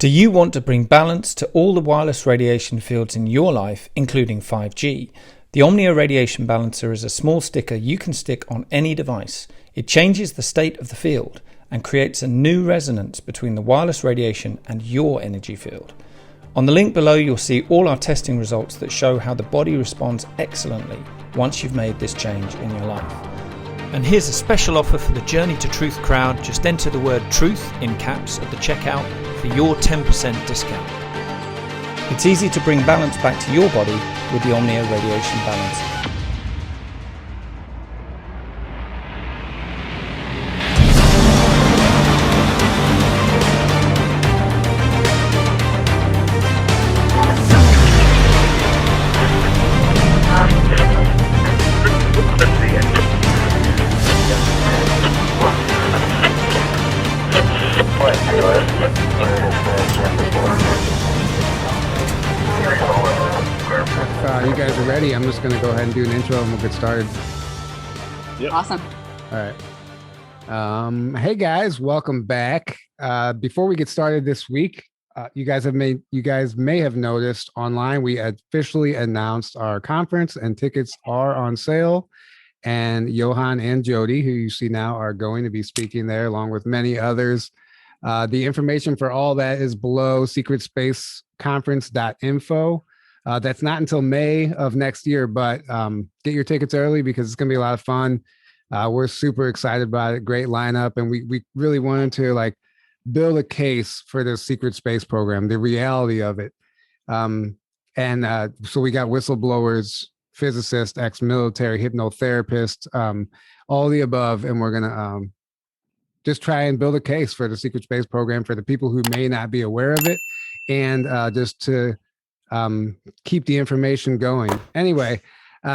Do you want to bring balance to all the wireless radiation fields in your life, including 5G? The Omnia Radiation Balancer is a small sticker you can stick on any device. It changes the state of the field and creates a new resonance between the wireless radiation and your energy field. On the link below, you'll see all our testing results that show how the body responds excellently once you've made this change in your life. And here's a special offer for the Journey to Truth crowd. Just enter the word truth in caps at the checkout for your 10% discount. It's easy to bring balance back to your body with the Omnia Radiation Balancer. You guys are ready. I'm just going to go ahead and do an intro and we'll get started. Yep. Awesome. All right. Hey guys, welcome back. Before we get started this week, you guys may have noticed online we officially announced our conference and tickets are on sale. And Johan and Jodi, who you see now, are going to be speaking there along with many others. The information for all that is below secretspaceconference.info. That's not until May of next year, but get your tickets early because it's going to be a lot of fun. We're super excited about it. Great lineup. And we really wanted to build a case for this secret space program, the reality of it. So we got whistleblowers, physicists, ex-military, hypnotherapists, all the above. And we're going to just try and build a case for the secret space program for the people who may not be aware of it. And just to keep the information going. Anyway,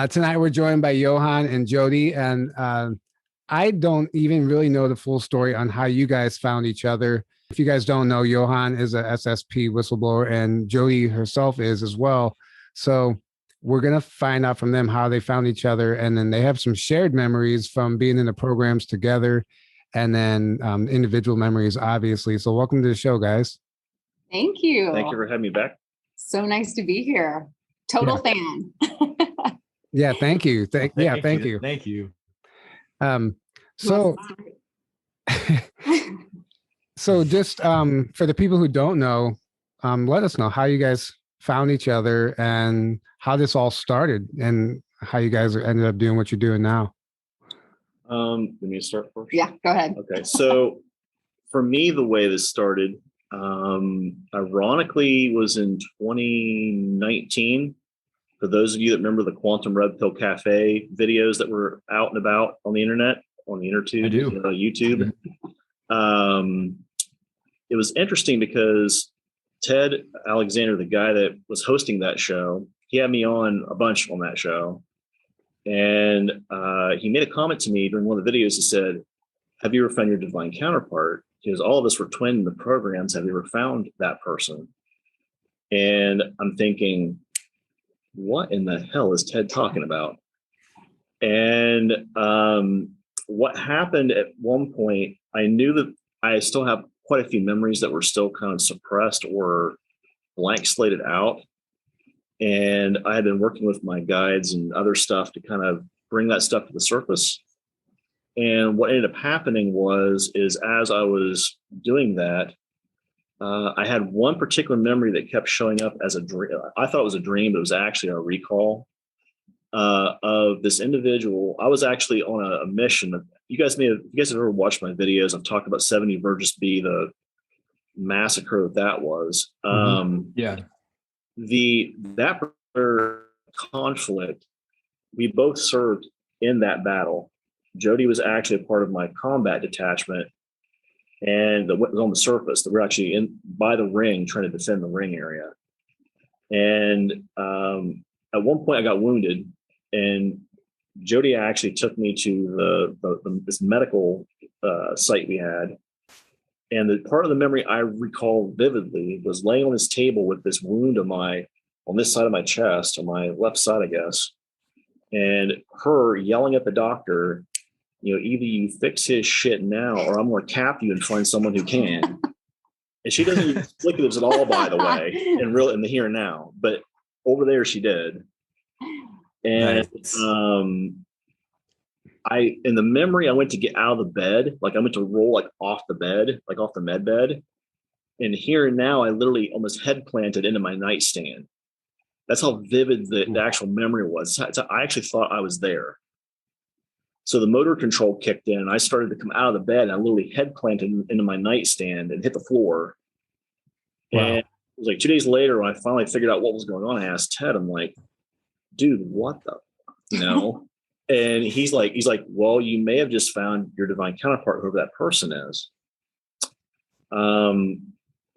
tonight we're joined by Johan and Jodi, and I don't even really know the full story on how you guys found each other. If you guys don't know, Johan is a SSP whistleblower and Jodi herself is as well. So we're going to find out from them how they found each other. And then they have some shared memories from being in the programs together and then individual memories, obviously. So welcome to the show, guys. Thank you. Thank you for having me back. So nice to be here. Total fan. Yeah, thank you. Thank you. Thank you. So just for the people who don't know, let us know how you guys found each other and how this all started and how you guys ended up doing what you're doing now. Let me start first. Yeah, go ahead. Okay, so for me, the way this started, ironically, was in 2019. For those of you that remember the Quantum Red Pill Cafe videos that were out and about on the internet, on the intertube, I do. YouTube. It was interesting because Ted Alexander, the guy that was hosting that show, he had me on a bunch on that show. And he made a comment to me during one of the videos. He said, "Have you ever found your divine counterpart? Because all of us were twin in the programs. Have you ever found that person?" And I'm thinking, what in the hell is Ted talking about? And what happened at one point, I knew that I still have quite a few memories that were still kind of suppressed or blank slated out. And I had been working with my guides and other stuff to kind of bring that stuff to the surface. And what ended up happening is as I was doing that, I had one particular memory that kept showing up as a dream. I thought it was a dream, but it was actually a recall of this individual. I was actually on a mission. You guys have ever watched my videos. I've talked about 70 Vergis B, the massacre that was. Yeah. That particular conflict, we both served in that battle. Jodi was actually a part of my combat detachment, and it was on the surface. That we're actually in by the ring, trying to defend the ring area. And at one point, I got wounded, and Jodi actually took me to this medical site we had. And the part of the memory I recall vividly was laying on this table with this wound on this side of my chest, on my left side, I guess, and her yelling at the doctor, either you fix his shit now or I'm going to cap you and find someone who can. And she doesn't use explicatives at all, by the way, in the here and now. But over there, she did. And Nice. in the memory, I went to get out of the bed, like I went to roll like off the bed, like off the med bed. And here and now, I literally almost head planted into my nightstand. That's how vivid the actual memory was. So I actually thought I was there. So the motor control kicked in, and I started to come out of the bed, and I literally head planted into my nightstand and hit the floor. Wow. And it was like 2 days later, when I finally figured out what was going on, I asked Ted, I'm like, dude, what the, and he's like, well, you may have just found your divine counterpart, whoever that person is.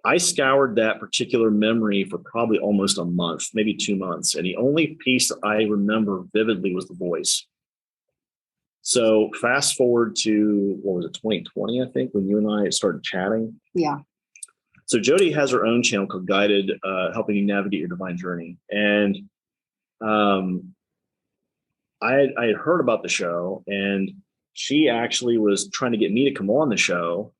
I scoured that particular memory for probably almost a month, maybe 2 months. And the only piece that I remember vividly was the voice. So fast forward to, 2020, I think, when you and I started chatting. Yeah. So Jodi has her own channel called Guided, Helping You Navigate Your Divine Journey. And I had heard about the show, and she actually was trying to get me to come on the show.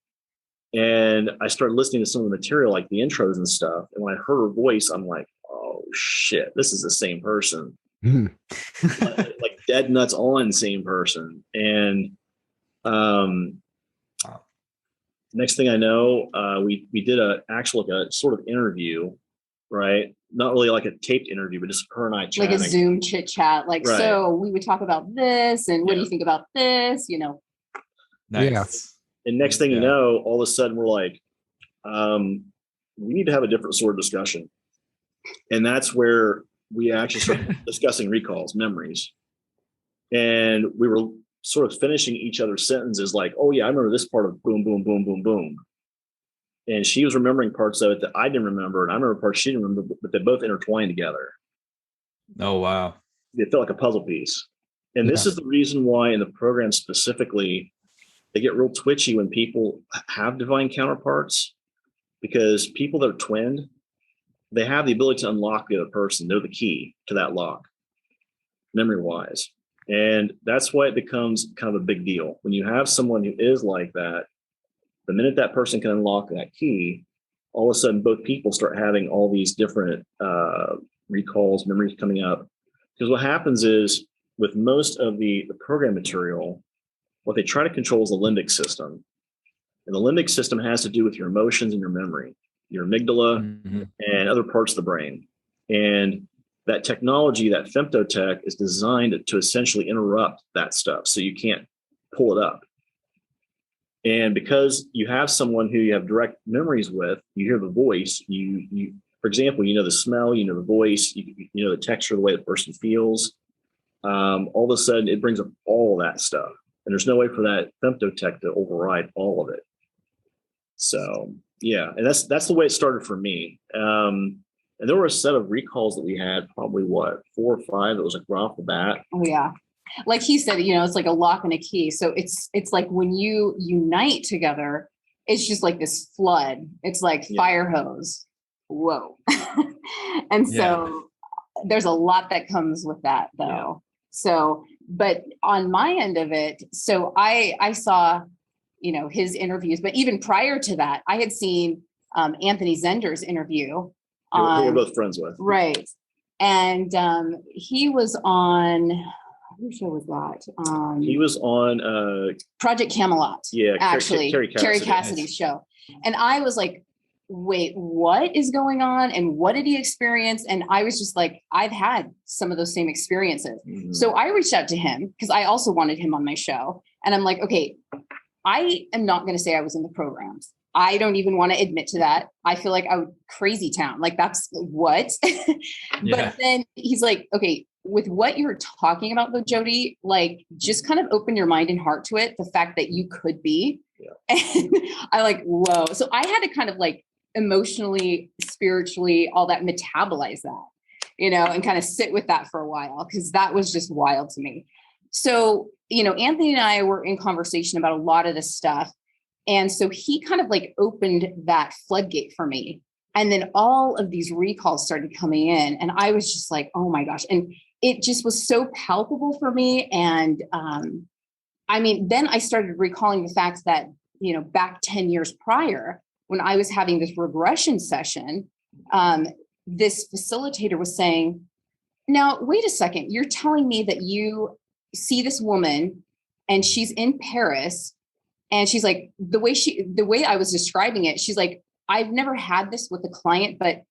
And I started listening to some of the material, like the intros and stuff. And when I heard her voice, I'm like, oh shit, this is the same person. Like dead nuts on same person. And next thing I know, we did a sort of interview, right? Not really like a taped interview, but just her and I chatting. Like a Zoom chit chat. Like, right. So we would talk about this, and what do you think about this? Nice. Yeah. And next thing you know, all of a sudden we're like, we need to have a different sort of discussion. And that's where we actually started discussing recalls, memories. And we were sort of finishing each other's sentences like, oh yeah, I remember this part of boom, boom, boom, boom, boom. And she was remembering parts of it that I didn't remember. And I remember parts she didn't remember, but they both intertwined together. Oh, wow. It felt like a puzzle piece. And this is the reason why in the program specifically, they get real twitchy when people have divine counterparts, because people that are twinned, they have the ability to unlock the other person. They're the key to that lock, memory-wise. And that's why it becomes kind of a big deal. When you have someone who is like that, the minute that person can unlock that key, all of a sudden both people start having all these different recalls, memories coming up. Because what happens is with most of the program material, what they try to control is the limbic system. And the limbic system has to do with your emotions and your memory, your amygdala and other parts of the brain. And that technology, that femtotech, is designed to essentially interrupt that stuff so you can't pull it up. And because you have someone who you have direct memories with, you hear the voice, you for example, you know the smell, you know the voice, you know the texture, the way the person feels. All of a sudden, it brings up all that stuff. And there's no way for that femtotech to override all of it. So, yeah, and that's the way it started for me. And there were a set of recalls that we had, probably 4 or 5 that was like right off the bat. Oh, yeah. Like he said, it's like a lock and a key. So it's like when you unite together, it's just like this flood. It's like fire hose. Whoa. And so there's a lot that comes with that, though. Yeah. So, but on my end of it, so I saw, his interviews, but even prior to that, I had seen Anthony Zender's interview. Who we're both friends with. Right. And he was on, whose show was that? He was on Project Camelot. Yeah, actually. Carrie Cassidy's show. And I was like, wait, what is going on? And what did he experience? And I was just like, I've had some of those same experiences. Mm-hmm. So I reached out to him because I also wanted him on my show. And I'm like, okay, I am not going to say I was in the programs. I don't even want to admit to that. I feel like I would crazy town. Like that's what. But then he's like, okay, with what you're talking about though, Jodi, like just kind of open your mind and heart to it. The fact that you could be. Yeah. And I like, whoa. So I had to kind of like emotionally, spiritually, all that metabolize that, and kind of sit with that for a while. Cause that was just wild to me. So, Anthony and I were in conversation about a lot of this stuff. And so he kind of like opened that floodgate for me. And then all of these recalls started coming in and I was just like, oh my gosh. And it just was so palpable for me. And, then I started recalling the fact that, back 10 years prior, when I was having this regression session, this facilitator was saying, now, wait a second, you're telling me that you see this woman and she's in Paris, and she's like, the way I was describing it, she's like, I've never had this with a client, but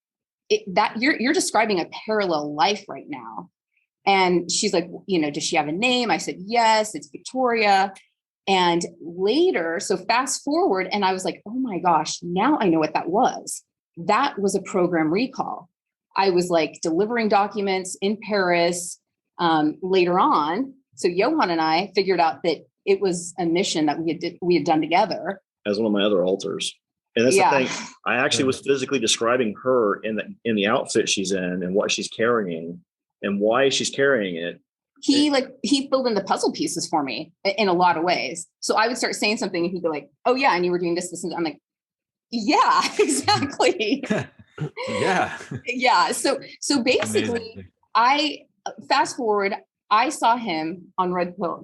you're describing a parallel life right now. And she's like, does she have a name? I said, yes, it's Victoria. And later, so fast forward, and I was like, oh my gosh, now I know what that was. That was a program recall. I was like delivering documents in Paris later on. So Johan and I figured out that it was a mission that we had done together. As one of my other alters. And that's the thing. I actually was physically describing her in the outfit she's in and what she's carrying and why she's carrying it. He filled in the puzzle pieces for me in a lot of ways. So I would start saying something and he'd be like, oh yeah, and you were doing this, and I'm like, yeah, exactly. Yeah. Yeah. So basically, Amazing. I fast forward, I saw him on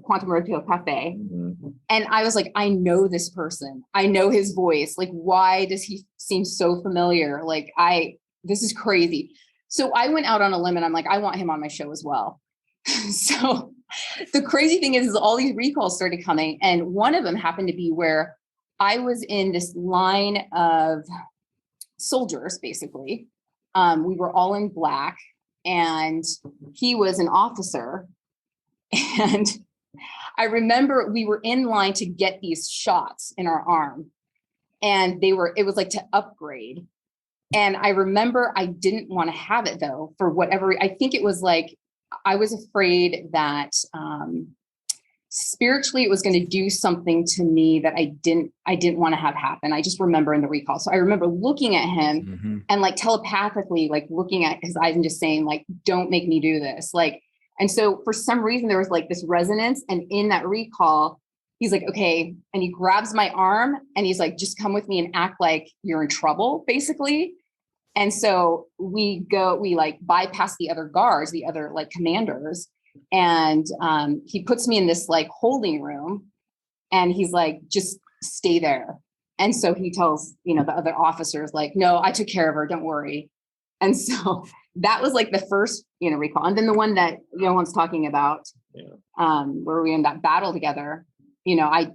Quantum Red Pill Cafe. Mm-hmm. And I was like, I know this person. I know his voice. Like, why does he seem so familiar? Like, this is crazy. So I went out on a limb and I'm like, I want him on my show as well. So the crazy thing is all these recalls started coming. And one of them happened to be where I was in this line of soldiers, basically. We were all in black and he was an officer. And I remember we were in line to get these shots in our arm, and it was like to upgrade. And I remember I didn't want to have it though, for whatever, I think it was like, I was afraid that spiritually it was going to do something to me that I didn't want to have happen. I just remember in the recall. So I remember looking at him and like telepathically, like looking at his eyes and just saying like, don't make me do this. Like, and so for some reason there was like this resonance, and in that recall, he's like, okay. And he grabs my arm and he's like, just come with me and act like you're in trouble, basically. And so we like bypass the other guards, the other like commanders. And he puts me in this like holding room and he's like, just stay there. And so he tells, the other officers like, no, I took care of her. Don't worry. And so that was like the first, recall. And then the one that Johan's talking about, where we were in that battle together, I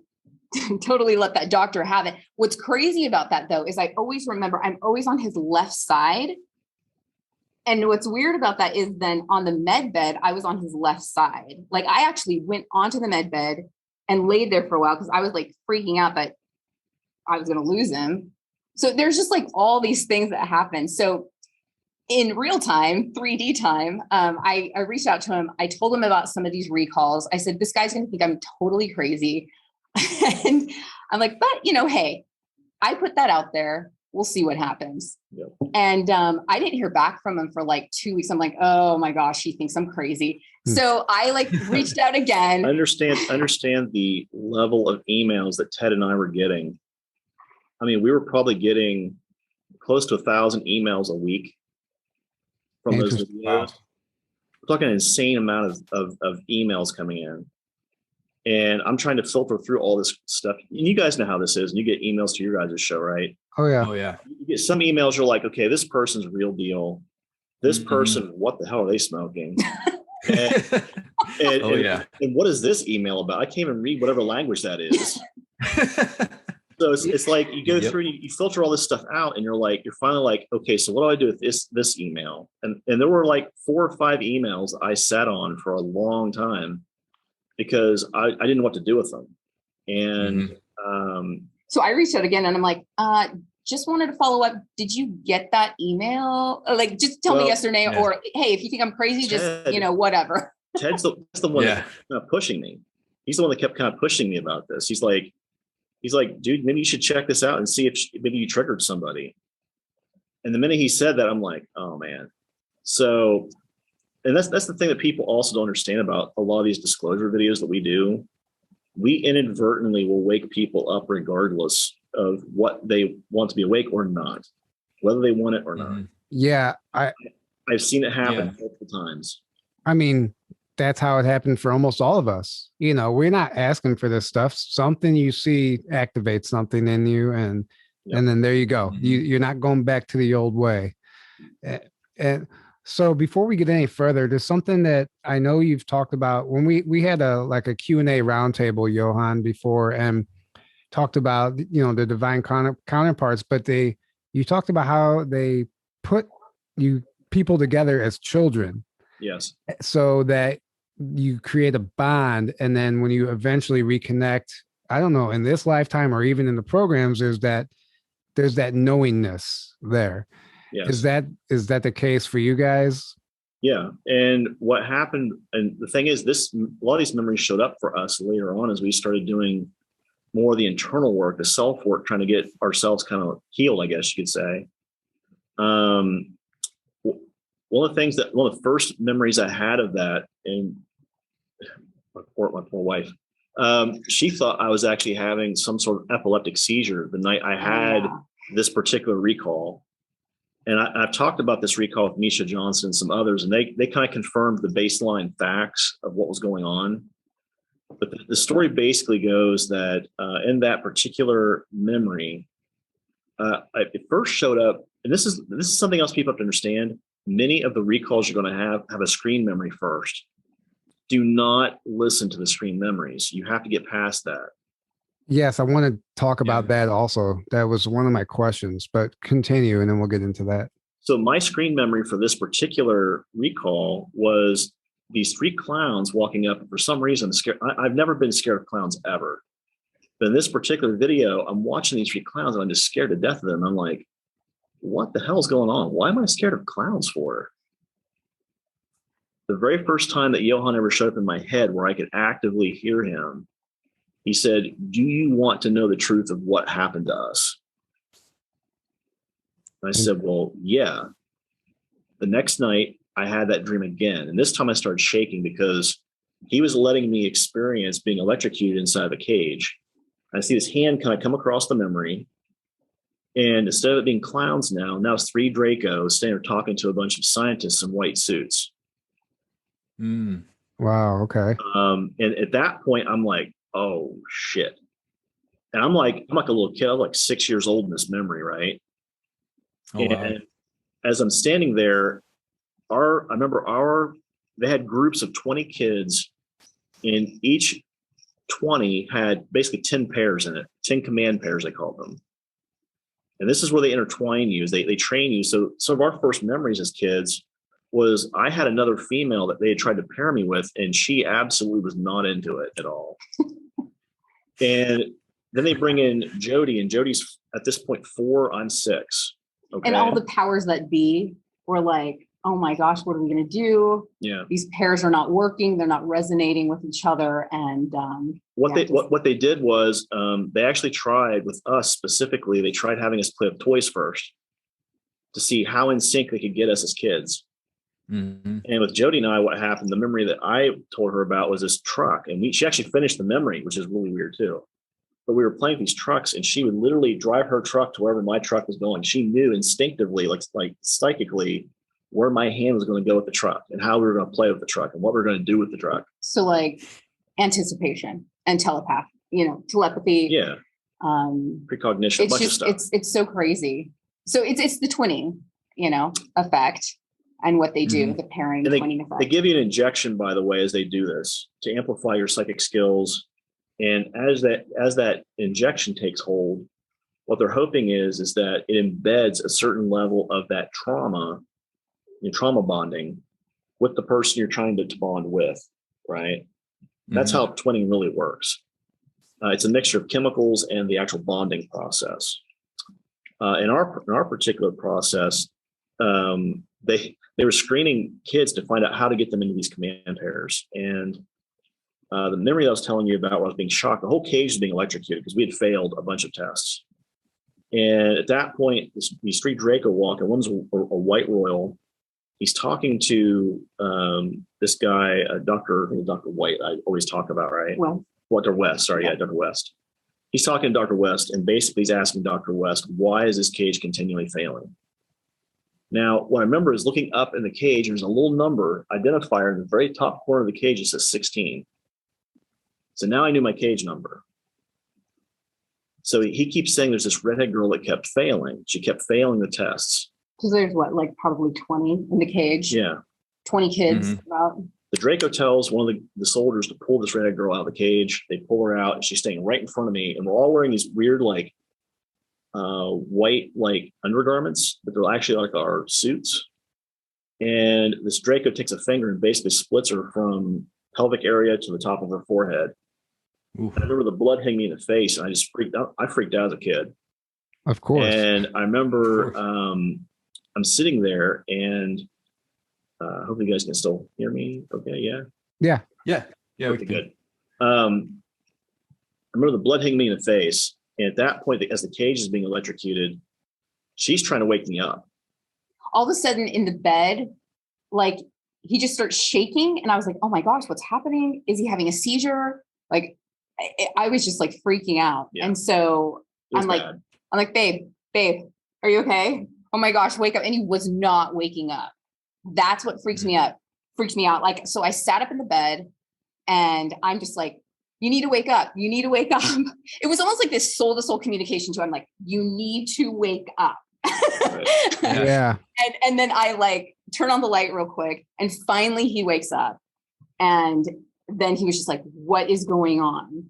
totally let that doctor have it. What's crazy about that though, is I always remember I'm always on his left side. And what's weird about that is then on the med bed, I was on his left side. Like I actually went onto the med bed and laid there for a while because I was like freaking out that I was going to lose him. So there's just like all these things that happen. So in real time, 3D time, I reached out to him. I told him about some of these recalls. I said, this guy's going to think I'm totally crazy. And I'm like, but hey, I put that out there. We'll see what happens. Yep. And I didn't hear back from him for like 2 weeks. I'm like, oh my gosh, he thinks I'm crazy. So I like reached out again. Understand the level of emails that Ted and I were getting. I mean, we were probably getting close to 1,000 emails a week from those videos. Wow. We're talking an insane amount of emails coming in. And I'm trying to filter through all this stuff. And you guys know how this is. And you get emails to your guys' show, right? Oh yeah. Oh yeah. You get some emails, you're like, okay, this person's real deal. This person, what the hell are they smoking? And what is this email about? I can't even read whatever language that is. So it's like you go through, you filter all this stuff out, and you're finally like, okay, so what do I do with this email? And there were like 4 or 5 emails I sat on for a long time because I didn't know what to do with them. And so I reached out again and I'm like, just wanted to follow up. Did you get that email? Like, just tell me yes or no, or hey, if you think I'm crazy, Ted, just, whatever. Ted's the one that kept kind of pushing me. He's the one that kept kind of pushing me about this. He's like, dude, maybe you should check this out and see if maybe you triggered somebody. And the minute he said that, I'm like, oh man. So, and that's the thing that people also don't understand about a lot of these disclosure videos that we do. We inadvertently will wake people up regardless of what they want to be awake or not, whether they want it or not. Yeah. I've seen it happen multiple times. I mean, that's how it happened for almost all of us. We're not asking for this stuff. Something you see activates something in you. And And then there you go. You're not going back to the old way. And so before we get any further, there's something that I know you've talked about when we had a Q&A roundtable, Johan, before, and talked about, the divine counterparts, but you talked about how they put you people together as children. Yes. So that you create a bond. And then when you eventually reconnect, I don't know, in this lifetime or even in the programs, there's that knowingness there. Yes. Is that the case for you guys? Yeah. And what happened, and the thing is, a lot of these memories showed up for us later on as we started doing more of the internal work, the self work, trying to get ourselves kind of healed, I guess you could say. One of the first memories I had of that, and my poor wife, she thought I was actually having some sort of epileptic seizure the night I had this particular recall. And I've talked about this recall with Misha Johnson and some others, and they kind of confirmed the baseline facts of what was going on. But the story basically goes that in that particular memory, it first showed up, and this is something else people have to understand. Many of the recalls you're going to have a screen memory first. Do not listen to the screen memories. You have to get past that. Yes, I want to talk about that also. That was one of my questions, but continue and then we'll get into that. So my screen memory for this particular recall was these three clowns walking up. For some reason, I've never been scared of clowns ever. But in this particular video, I'm watching these three clowns and I'm just scared to death of them. I'm like, what the hell is going on? Why am I scared of clowns for? The very first time that Johan ever showed up in my head where I could actively hear him, he said, do you want to know the truth of what happened to us? And I said, well, yeah. The next night I had that dream again. And this time I started shaking because he was letting me experience being electrocuted inside of a cage. I see his hand kind of come across the memory. And instead of it being clowns now it's three Dracos standing there talking to a bunch of scientists in white suits. Wow. Okay. And at that point, I'm like, oh shit. And I'm like a little kid. I'm like 6 years old in this memory, right? Oh, and wow. As I'm standing there, they had groups of 20 kids, and each 20 had basically 10 pairs in it, 10 command pairs, they called them. And this is where they intertwine you, they train you. So some of our first memories as kids was I had another female that they had tried to pair me with, and she absolutely was not into it at all. And then they bring in Jodi, and Jodi's at this point 4, I'm 6. Okay. And all the powers that be were like, oh my gosh, what are we going to do? Yeah. These pairs are not working. They're not resonating with each other. And what they did was they actually tried with us specifically. They tried having us play with toys first to see how in sync they could get us as kids. Mm-hmm. And with Jodi and I, what happened, the memory that I told her about was this truck. And she actually finished the memory, which is really weird too. But we were playing with these trucks, and she would literally drive her truck to wherever my truck was going. She knew instinctively, like psychically, where my hand was going to go with the truck and how we were going to play with the truck and what we were going to do with the truck. So like anticipation and telepathy. Yeah. Precognition, a bunch of stuff. It's so crazy. So it's the twinning, effect and what they do, the pairing, twinning effect. They give you an injection, by the way, as they do this to amplify your psychic skills. And as that injection takes hold, what they're hoping is that it embeds a certain level of that trauma bonding with the person you're trying to bond with, right? That's how twinning really works. It's a mixture of chemicals and the actual bonding process. In our particular process, they were screening kids to find out how to get them into these command pairs. And the memory that I was telling you about where I was being shocked, the whole cage was being electrocuted because we had failed a bunch of tests. And at that point, these three Draco walk, and one's a white royal. He's talking to this guy, Dr. White, I always talk about, right? Well, Dr. West, sorry, yeah, Dr. West. He's talking to Dr. West, and basically he's asking Dr. West, why is this cage continually failing? Now, what I remember is looking up in the cage, and there's a little number identifier in the very top corner of the cage that says 16. So now I knew my cage number. So he keeps saying there's this redhead girl that kept failing. She kept failing the tests. Because there's what, like probably 20 in the cage. Yeah. 20 kids. About. The Draco tells one of the soldiers to pull this redhead girl out of the cage. They pull her out and she's staying right in front of me. And we're all wearing these weird, like, white, like, undergarments, but they're actually like our suits. And this Draco takes a finger and basically splits her from pelvic area to the top of her forehead. I remember the blood hitting me in the face, and I just freaked out. I freaked out as a kid. Of course. And I remember I'm sitting there, and hopefully you guys can still hear me. Okay, yeah? Yeah. Okay, good. I remember the blood hitting me in the face, and at that point, as the cage is being electrocuted, she's trying to wake me up. All of a sudden in the bed, like he just starts shaking, and I was like, oh my gosh, what's happening? Is he having a seizure? Like I was just like freaking out. Yeah. And so I'm like, babe, are you okay? Oh my gosh, wake up. And he was not waking up. That's what freaks me out. Like, so I sat up in the bed and I'm just like, you need to wake up. You need to wake up. It was almost like this soul to soul communication to him. Like, you need to wake up. Yeah. And then I like turn on the light real quick, and finally he wakes up, and then he was just like, what is going on?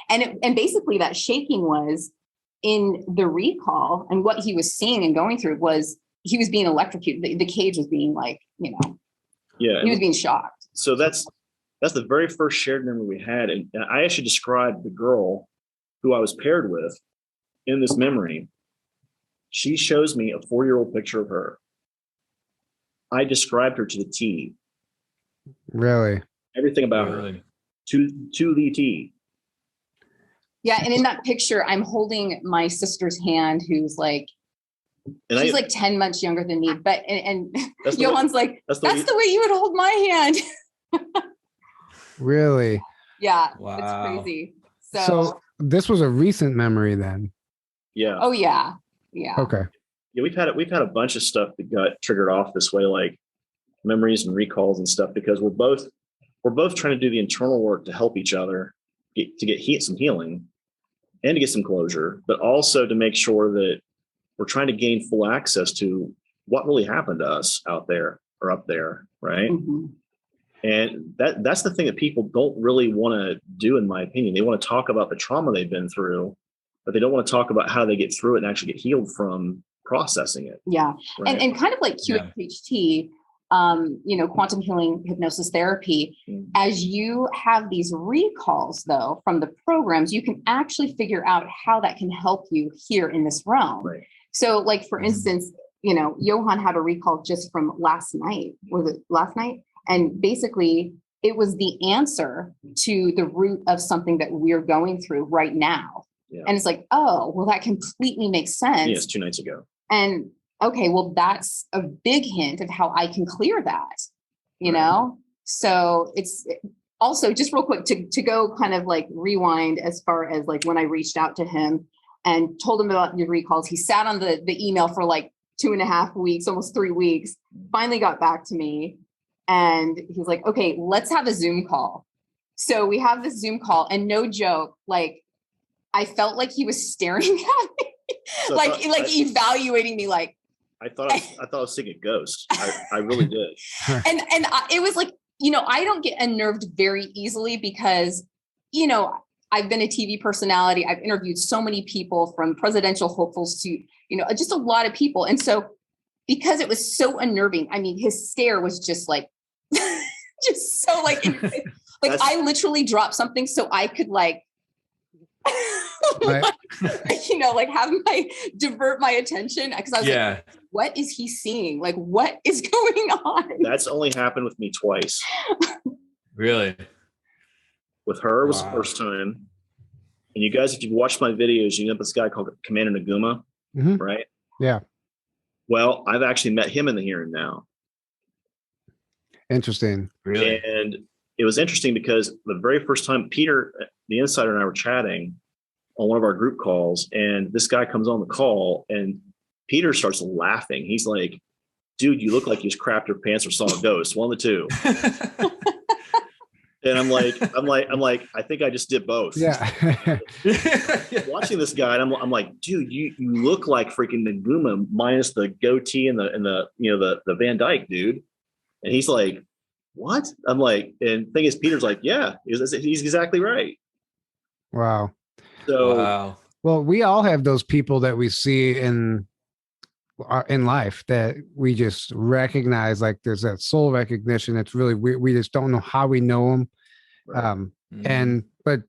and basically that shaking was in the recall, and what he was seeing and going through was he was being electrocuted. The cage was being like, he was being shocked. So that's the very first shared memory we had. And I actually described the girl who I was paired with in this memory. She shows me a 4-year-old picture of her. I described her to the T. Really? Everything about her. To the T. Yeah, and in that picture, I'm holding my sister's hand, who's like, she's like 10 months younger than me. But and Johan's like, that's the way you would hold my hand. Really? Yeah. Wow. It's crazy. So this was a recent memory then? Yeah. Oh yeah. Yeah. Okay. Yeah, we've had a bunch of stuff that got triggered off this way, like memories and recalls and stuff, because we're both trying to do the internal work to help each other to get some healing and to get some closure, but also to make sure that we're trying to gain full access to what really happened to us out there or up there, right? Mm-hmm. And that's the thing that people don't really want to do, in my opinion. They want to talk about the trauma they've been through, but they don't want to talk about how they get through it and actually get healed from processing it. Yeah. Right? And kind of like QHHT, quantum healing hypnosis therapy, as you have these recalls though from the programs, you can actually figure out how that can help you here in this realm. Right. So like, for instance, Johan had a recall just from last night. Was it last night? And basically it was the answer to the root of something that we're going through right now. Yeah. And it's like, oh, well, that completely makes sense. Yes, 2 nights ago. And okay, well, that's a big hint of how I can clear that, you know? So it's also just real quick to go kind of like rewind as far as like when I reached out to him and told him about your recalls. He sat on the email for like 2.5 weeks, almost 3 weeks, finally got back to me. And he was like, okay, let's have a Zoom call. So we have this Zoom call, and no joke, like I felt like he was staring at me, so evaluating me. Like I thought I was seeing a ghost. I really did. And it was like, I don't get unnerved very easily because, I've been a TV personality. I've interviewed so many people, from presidential hopefuls to, just a lot of people. And so because it was so unnerving, I mean, his stare was just like, just so like, like I literally dropped something so I could like, divert my attention, because I was like, what is he seeing? Like, what is going on? That's only happened with me twice. Really? With her, it was the first time. And you guys, if you've watched my videos, you know this guy called Commander Naguma, right? Yeah. Well, I've actually met him in the here and now. Interesting. Really? And it was interesting because the very first time Peter, the insider, and I were chatting on one of our group calls, and this guy comes on the call, and Peter starts laughing. He's like, dude, you look like you just crapped your pants or saw a ghost, one of the two. And I'm like, I think I just did both. Yeah. Watching this guy, and I'm like, dude, you look like freaking Naguma minus the goatee and the Van Dyke, dude. And he's like, what? I'm like, and thing is, Peter's like, yeah, he's exactly right. Wow. So, wow. Well, we all have those people that we see in life that we just recognize, like there's that soul recognition. It's really we just don't know how we know them. right. But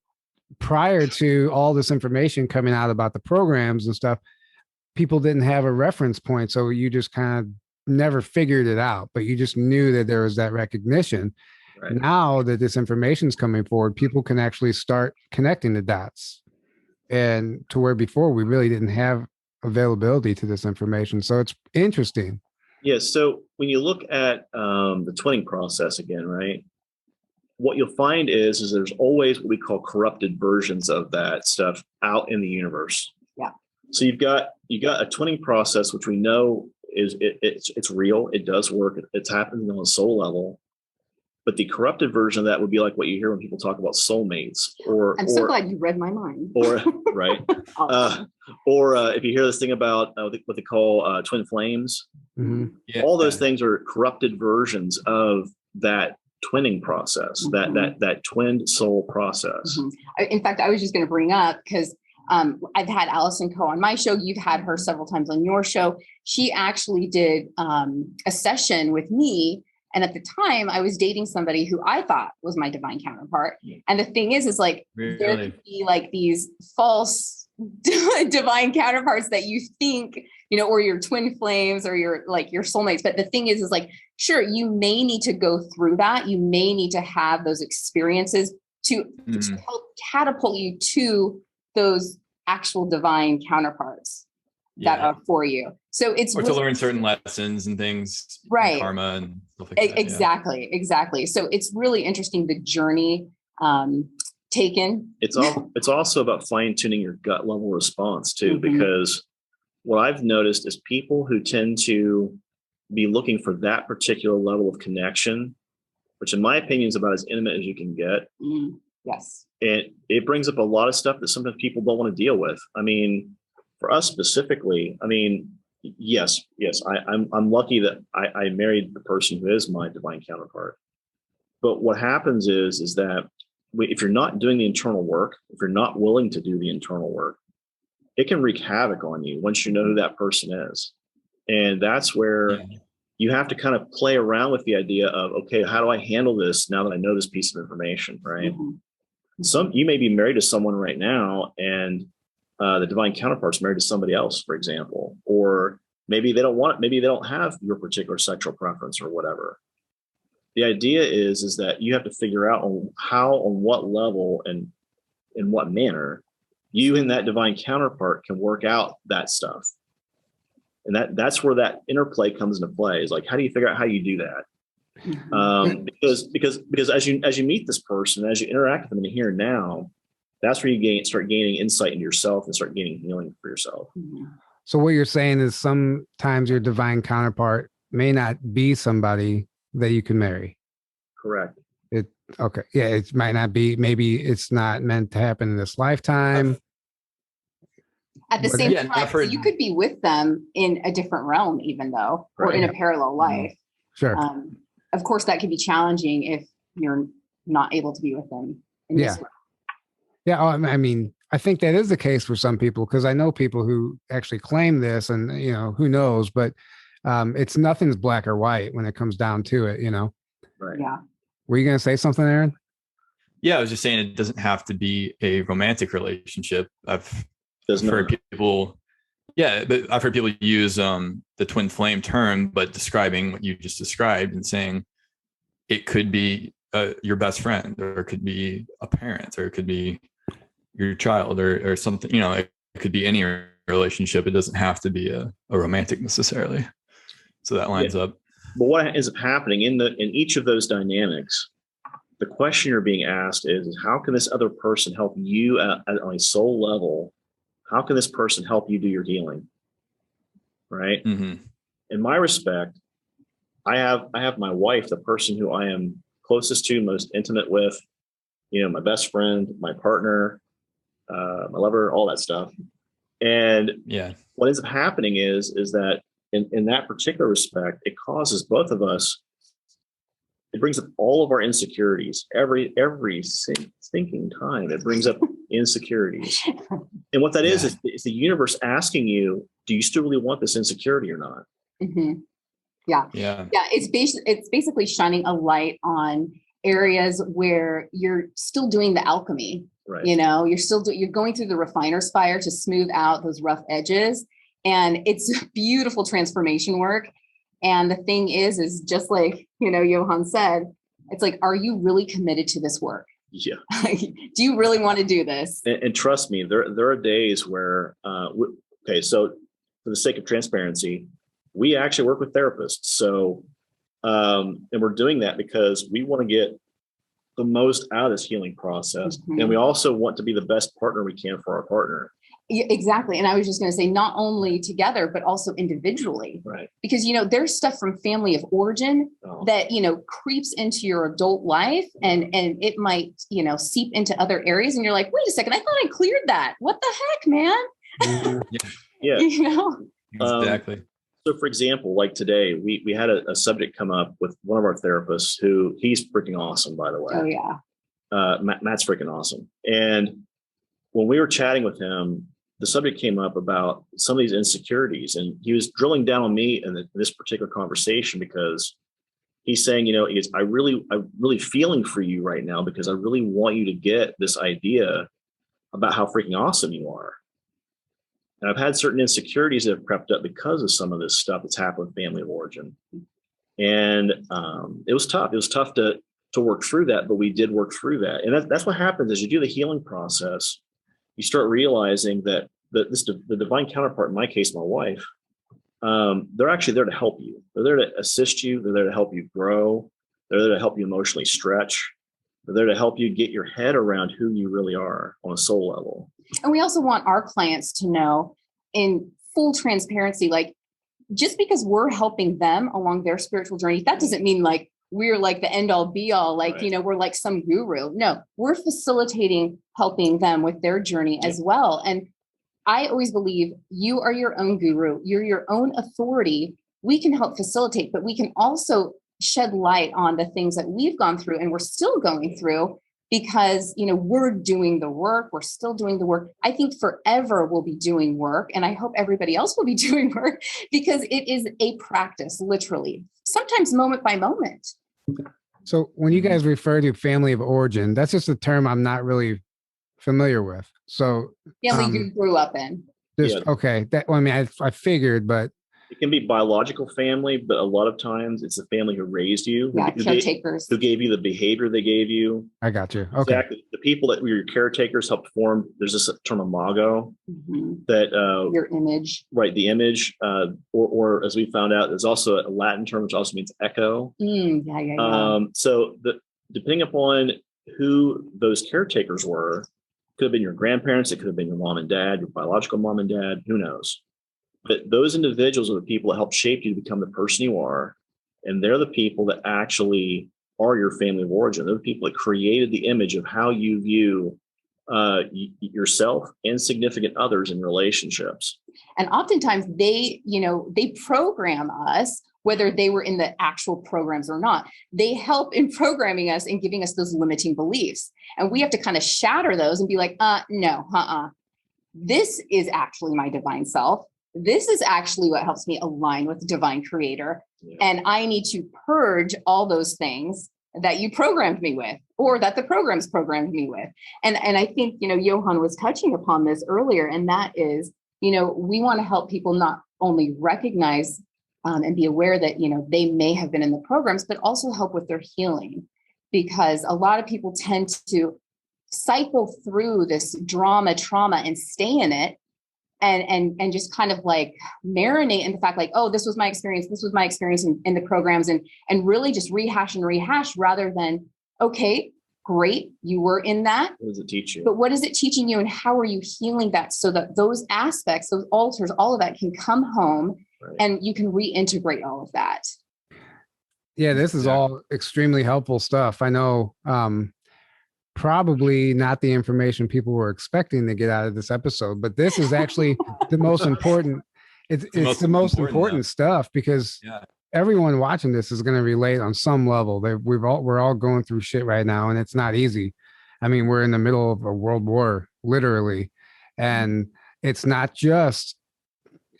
prior to all this information coming out about the programs and stuff, people didn't have a reference point. So you just kind of never figured it out, but you just knew that there was that recognition. Right. Now that this information is coming forward, people can actually start connecting the dots, and to where before we really didn't have availability to this information. So it's interesting. Yeah. So when you look at the twinning process again, right, what you'll find is there's always what we call corrupted versions of that stuff out in the universe. Yeah. So you got a twinning process, which we know it's real. It does work. It's happening on a soul level. But the corrupted version of that would be like what you hear when people talk about soulmates. I'm so glad you read my mind. Or right. Or if you hear this thing about what they call twin flames, Mm-hmm. all those things are corrupted versions of that twinning process, that twinned soul process. In fact, I was just going to bring up, because I've had Allison Coe on my show. You've had her several times on your show. She actually did a session with me. And at the time I was dating somebody who I thought was my divine counterpart. And the thing is like, there could be like these false divine counterparts that you think, or your twin flames or your soulmates. But the thing is like, sure, you may need to go through that. You may need to have those experiences to help catapult you to those actual divine counterparts that are for you. So it's to learn certain lessons and things, right? Karma and stuff like that. Exactly. So it's really interesting, the journey taken. It's also about fine tuning your gut level response too, because what I've noticed is people who tend to be looking for that particular level of connection, which in my opinion is about as intimate as you can get. Yes. And it brings up a lot of stuff that sometimes people don't want to deal with. I mean, for us specifically, I mean, yes, I'm lucky that I married the person who is my divine counterpart. But what happens is that if you're not doing the internal work, if you're not willing to do the internal work, it can wreak havoc on you once you know who that person is. And that's where you have to kind of play around with the idea of, okay, how do I handle this now that I know this piece of information, right? You may be married to someone right now, and the divine counterpart's married to somebody else, for example, or maybe they don't have your particular sexual preference or whatever. The idea is that you have to figure out on what level and in what manner you and that divine counterpart can work out that stuff. And that's where that interplay comes into play, is like, how do you figure out how you do that? Because as you meet this person, as you interact with them in the here and now, that's where you start gaining insight into yourself and start gaining healing for yourself. So what you're saying is sometimes your divine counterpart may not be somebody that you can marry. Correct. Okay. Yeah. It might not be, maybe it's not meant to happen in this lifetime. At the same time, so you could be with them in a different realm, even though, or in a parallel life. Sure. Of course, that could be challenging if you're not able to be with them. Yeah. I mean, I think that is the case for some people, because I know people who actually claim this, and who knows, but nothing's black or white when it comes down to it, Right. Yeah. Were you going to say something, Aaron? Yeah, I was just saying it doesn't have to be a romantic relationship. I've heard people use the twin flame term, but describing what you just described and saying it could be your best friend, or it could be a parent, or it could be your child, or something. It could be any relationship. It doesn't have to be a romantic necessarily. So that lines up. But what ends up happening in each of those dynamics, the question you're being asked is how can this other person help you on a soul level? How can this person help you do your healing? Right. In my respect, I have my wife, the person who I am closest to, most intimate with, my best friend, my partner, my lover, all that stuff. And what ends up happening is that in that particular respect, it causes both of us, it brings up all of our insecurities every thinking time. It brings up insecurities. And what that is the universe asking you, do you still really want this insecurity or not? Mm-hmm. Yeah. It's basically shining a light on areas where you're still doing the alchemy. Right. You're going through the refiner's fire to smooth out those rough edges. And it's beautiful transformation work. And the thing is just like, Johan said, it's like, are you really committed to this work? Yeah. Do you really want to do this? And trust me, there are days where, so for the sake of transparency, we actually work with therapists. So, and we're doing that because we want to get the most out of this healing process. Mm-hmm. And we also want to be the best partner we can for our partner. Yeah, exactly. And I was just going to say, not only together, but also individually, right? Because, there's stuff from family of origin that, creeps into your adult life and it might, seep into other areas. And you're like, wait a second, I thought I cleared that. What the heck, man? Yeah. Exactly. So for example, like today, we had a subject come up with one of our therapists who he's freaking awesome, by the way. Oh yeah. Matt's freaking awesome. And when we were chatting with him, the subject came up about some of these insecurities, and he was drilling down on me in this particular conversation because he's saying, I'm really feeling for you right now because I really want you to get this idea about how freaking awesome you are. And I've had certain insecurities that have crept up because of some of this stuff that's happened with family of origin. And it was tough. It was tough to work through that, but we did work through that. And that's what happens as you do the healing process. You start realizing that the divine counterpart, in my case, my wife, they're actually there to help you. They're there to assist you. They're there to help you grow. They're there to help you emotionally stretch. They're there to help you get your head around who you really are on a soul level. And we also want our clients to know in full transparency, like just because we're helping them along their spiritual journey, that doesn't mean like we're like the end all be all, like, right. We're like some guru. No, we're facilitating, helping them with their journey as well. And I always believe you are your own guru. You're your own authority. We can help facilitate, but we can also shed light on the things that we've gone through and we're still going through because, we're doing the work. We're still doing the work. I think forever we'll be doing work. And I hope everybody else will be doing work because it is a practice, literally, sometimes moment by moment. So when you guys refer to family of origin, that's just a term I'm not really familiar with. So family you grew up in. Okay. I figured, but it can be biological family, but a lot of times it's the family who raised you, caretakers, who gave you the behavior they gave you. I got you. Okay. Exactly. The people that were your caretakers helped form. There's this term imago that your image, right? The image, or as we found out, there's also a Latin term which also means echo. So depending upon who those caretakers were, could have been your grandparents, it could have been your mom and dad, your biological mom and dad, who knows? But those individuals are the people that help shape you to become the person you are. And they're the people that actually are your family of origin. They're the people that created the image of how you view yourself and significant others in relationships. And oftentimes they program us, whether they were in the actual programs or not. They help in programming us and giving us those limiting beliefs. And we have to kind of shatter those and be like, no. This is actually my divine self. This is actually what helps me align with the divine creator. Yeah. And I need to purge all those things that you programmed me with, or that the programs programmed me with. And I think, Johan was touching upon this earlier, and that is, we want to help people not only recognize and be aware that, they may have been in the programs, but also help with their healing. Because a lot of people tend to cycle through this trauma and stay in it. And just kind of like marinate in the fact like, oh, this was my experience in the programs and really just rehash rather than, okay, great, you were in that. What does it teach you? But what is it teaching you and how are you healing that so that those aspects, those altars, all of that can come home and you can reintegrate all of that? Yeah, this is all extremely helpful stuff. I know probably not the information people were expecting to get out of this episode, but this is actually the most important. It's the most important stuff, because everyone watching this is going to relate on some level. We're all going through shit right now, and it's not easy. I mean, we're in the middle of a world war, literally, and it's not just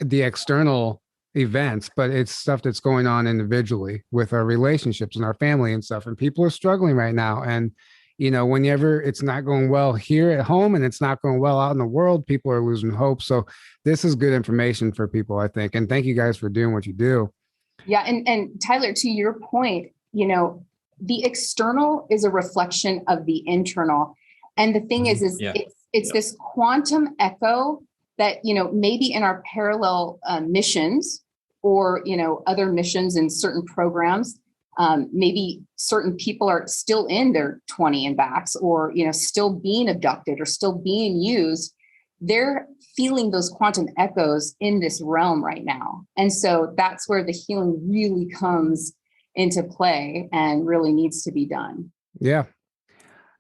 the external events, but it's stuff that's going on individually with our relationships and our family and stuff. And people are struggling right now. And, you know, whenever it's not going well here at home and it's not going well out in the world, people are losing hope. So this is good information for people, I think. And thank you guys for doing what you do. Yeah. And Tyler, to your point, you know, the external is a reflection of the internal. And the thing is it's this quantum echo that, you know, maybe in our parallel missions or, you know, other missions in certain programs, maybe certain people are still in their 20 and backs, or, you know, still being abducted or still being used. They're feeling those quantum echoes in this realm right now. And so that's where the healing really comes into play and really needs to be done. Yeah.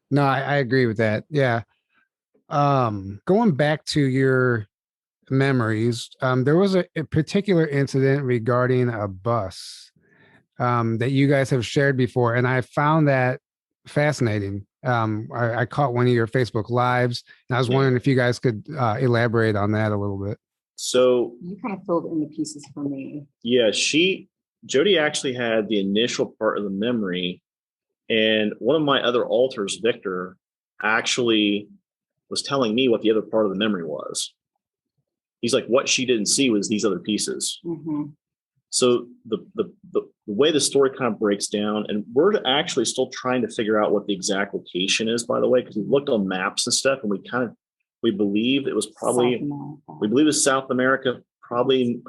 No, I agree with that. Yeah. Going back to your memories, there was a particular incident regarding a bus that you guys have shared before, and I found that fascinating. I caught one of your Facebook lives, and I was wondering if you guys could elaborate on that a little bit. So you kind of filled in the pieces for me. Yeah, Jodi actually had the initial part of the memory, and one of my other alters, Victor, actually was telling me what the other part of the memory was. He's like, what she didn't see was these other pieces. Mm-hmm. So the way the story kind of breaks down, and we're actually still trying to figure out what the exact location is, by the way, because we looked on maps and stuff, and we believe it was probably, we believe it's South America, probably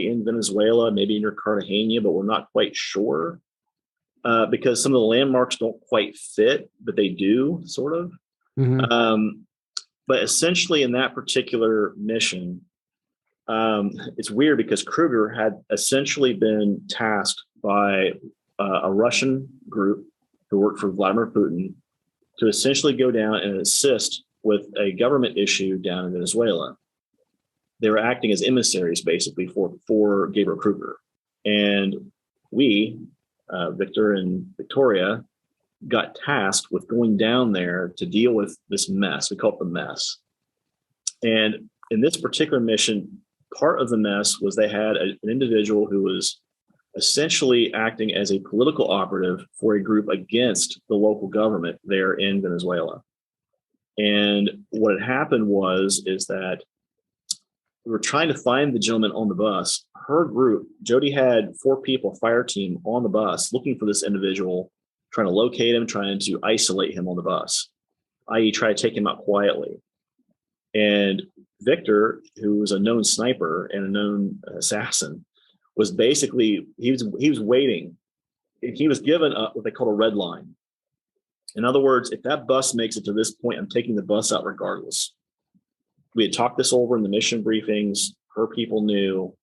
in Venezuela, maybe near Cartagena, but we're not quite sure because some of the landmarks don't quite fit, but they do sort of. Mm-hmm. But essentially in that particular mission, it's weird because Kruger had essentially been tasked by a Russian group who worked for Vladimir Putin to essentially go down and assist with a government issue down in Venezuela. They were acting as emissaries basically for Gabriel Kruger. And we, Victor and Victoria, got tasked with going down there to deal with this mess. We call it the mess. And in this particular mission, part of the mess was they had an individual who was essentially acting as a political operative for a group against the local government there in Venezuela. And what had happened is that we were trying to find the gentleman on the bus. Her group, Jodi had 4 people, fire team on the bus looking for this individual, trying to locate him, trying to isolate him on the bus, i.e. try to take him out quietly. And Victor, who was a known sniper and a known assassin, was basically, he was waiting. He was given what they call a red line. In other words, if that bus makes it to this point, I'm taking the bus out regardless. We had talked this over in the mission briefings. Her people knew.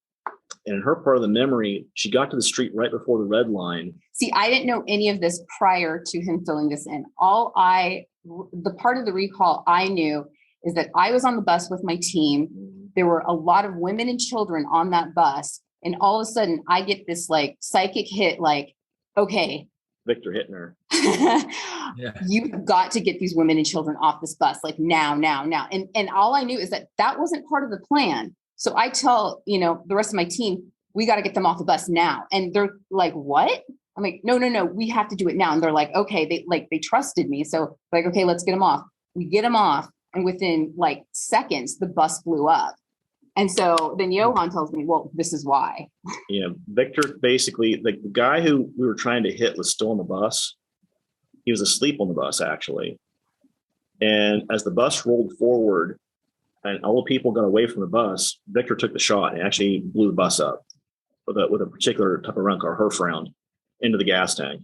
And in her part of the memory, she got to the street right before the red line. See, I didn't know any of this prior to him filling this in. The part of the recall I knew is that I was on the bus with my team. There were a lot of women and children on that bus. And all of a sudden I get this like psychic hit, like, okay, Victor hitting her. You've got to get these women and children off this bus, like now. And all I knew is that wasn't part of the plan. So I tell, the rest of my team, we got to get them off the bus now. And they're like, what? I'm like, no, we have to do it now. And they're like, okay, they trusted me. So like, okay, let's get them off. We get them off. And within like seconds, the bus blew up. And so then Johan tells me, well, this is why. Yeah. Victor, basically, the guy who we were trying to hit was still on the bus. He was asleep on the bus, actually. And as the bus rolled forward and all the people got away from the bus, Victor took the shot and actually blew the bus up with a particular type of round called Herf round into the gas tank.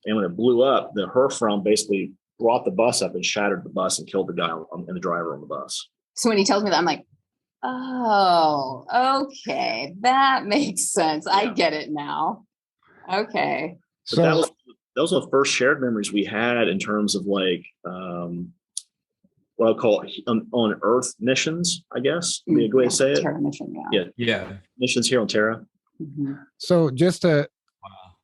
And when it blew up, the Herf round basically brought the bus up and shattered the bus and killed the guy and the driver on the bus. So when he tells me that, I'm like, oh, okay, that makes sense. Yeah. I get it now. Okay. So that was the first shared memories we had in terms of like what I'll call on Earth missions, I guess. Would be a good way to say it. Terra mission, Yeah. Missions here on Terra. Mm-hmm. So just to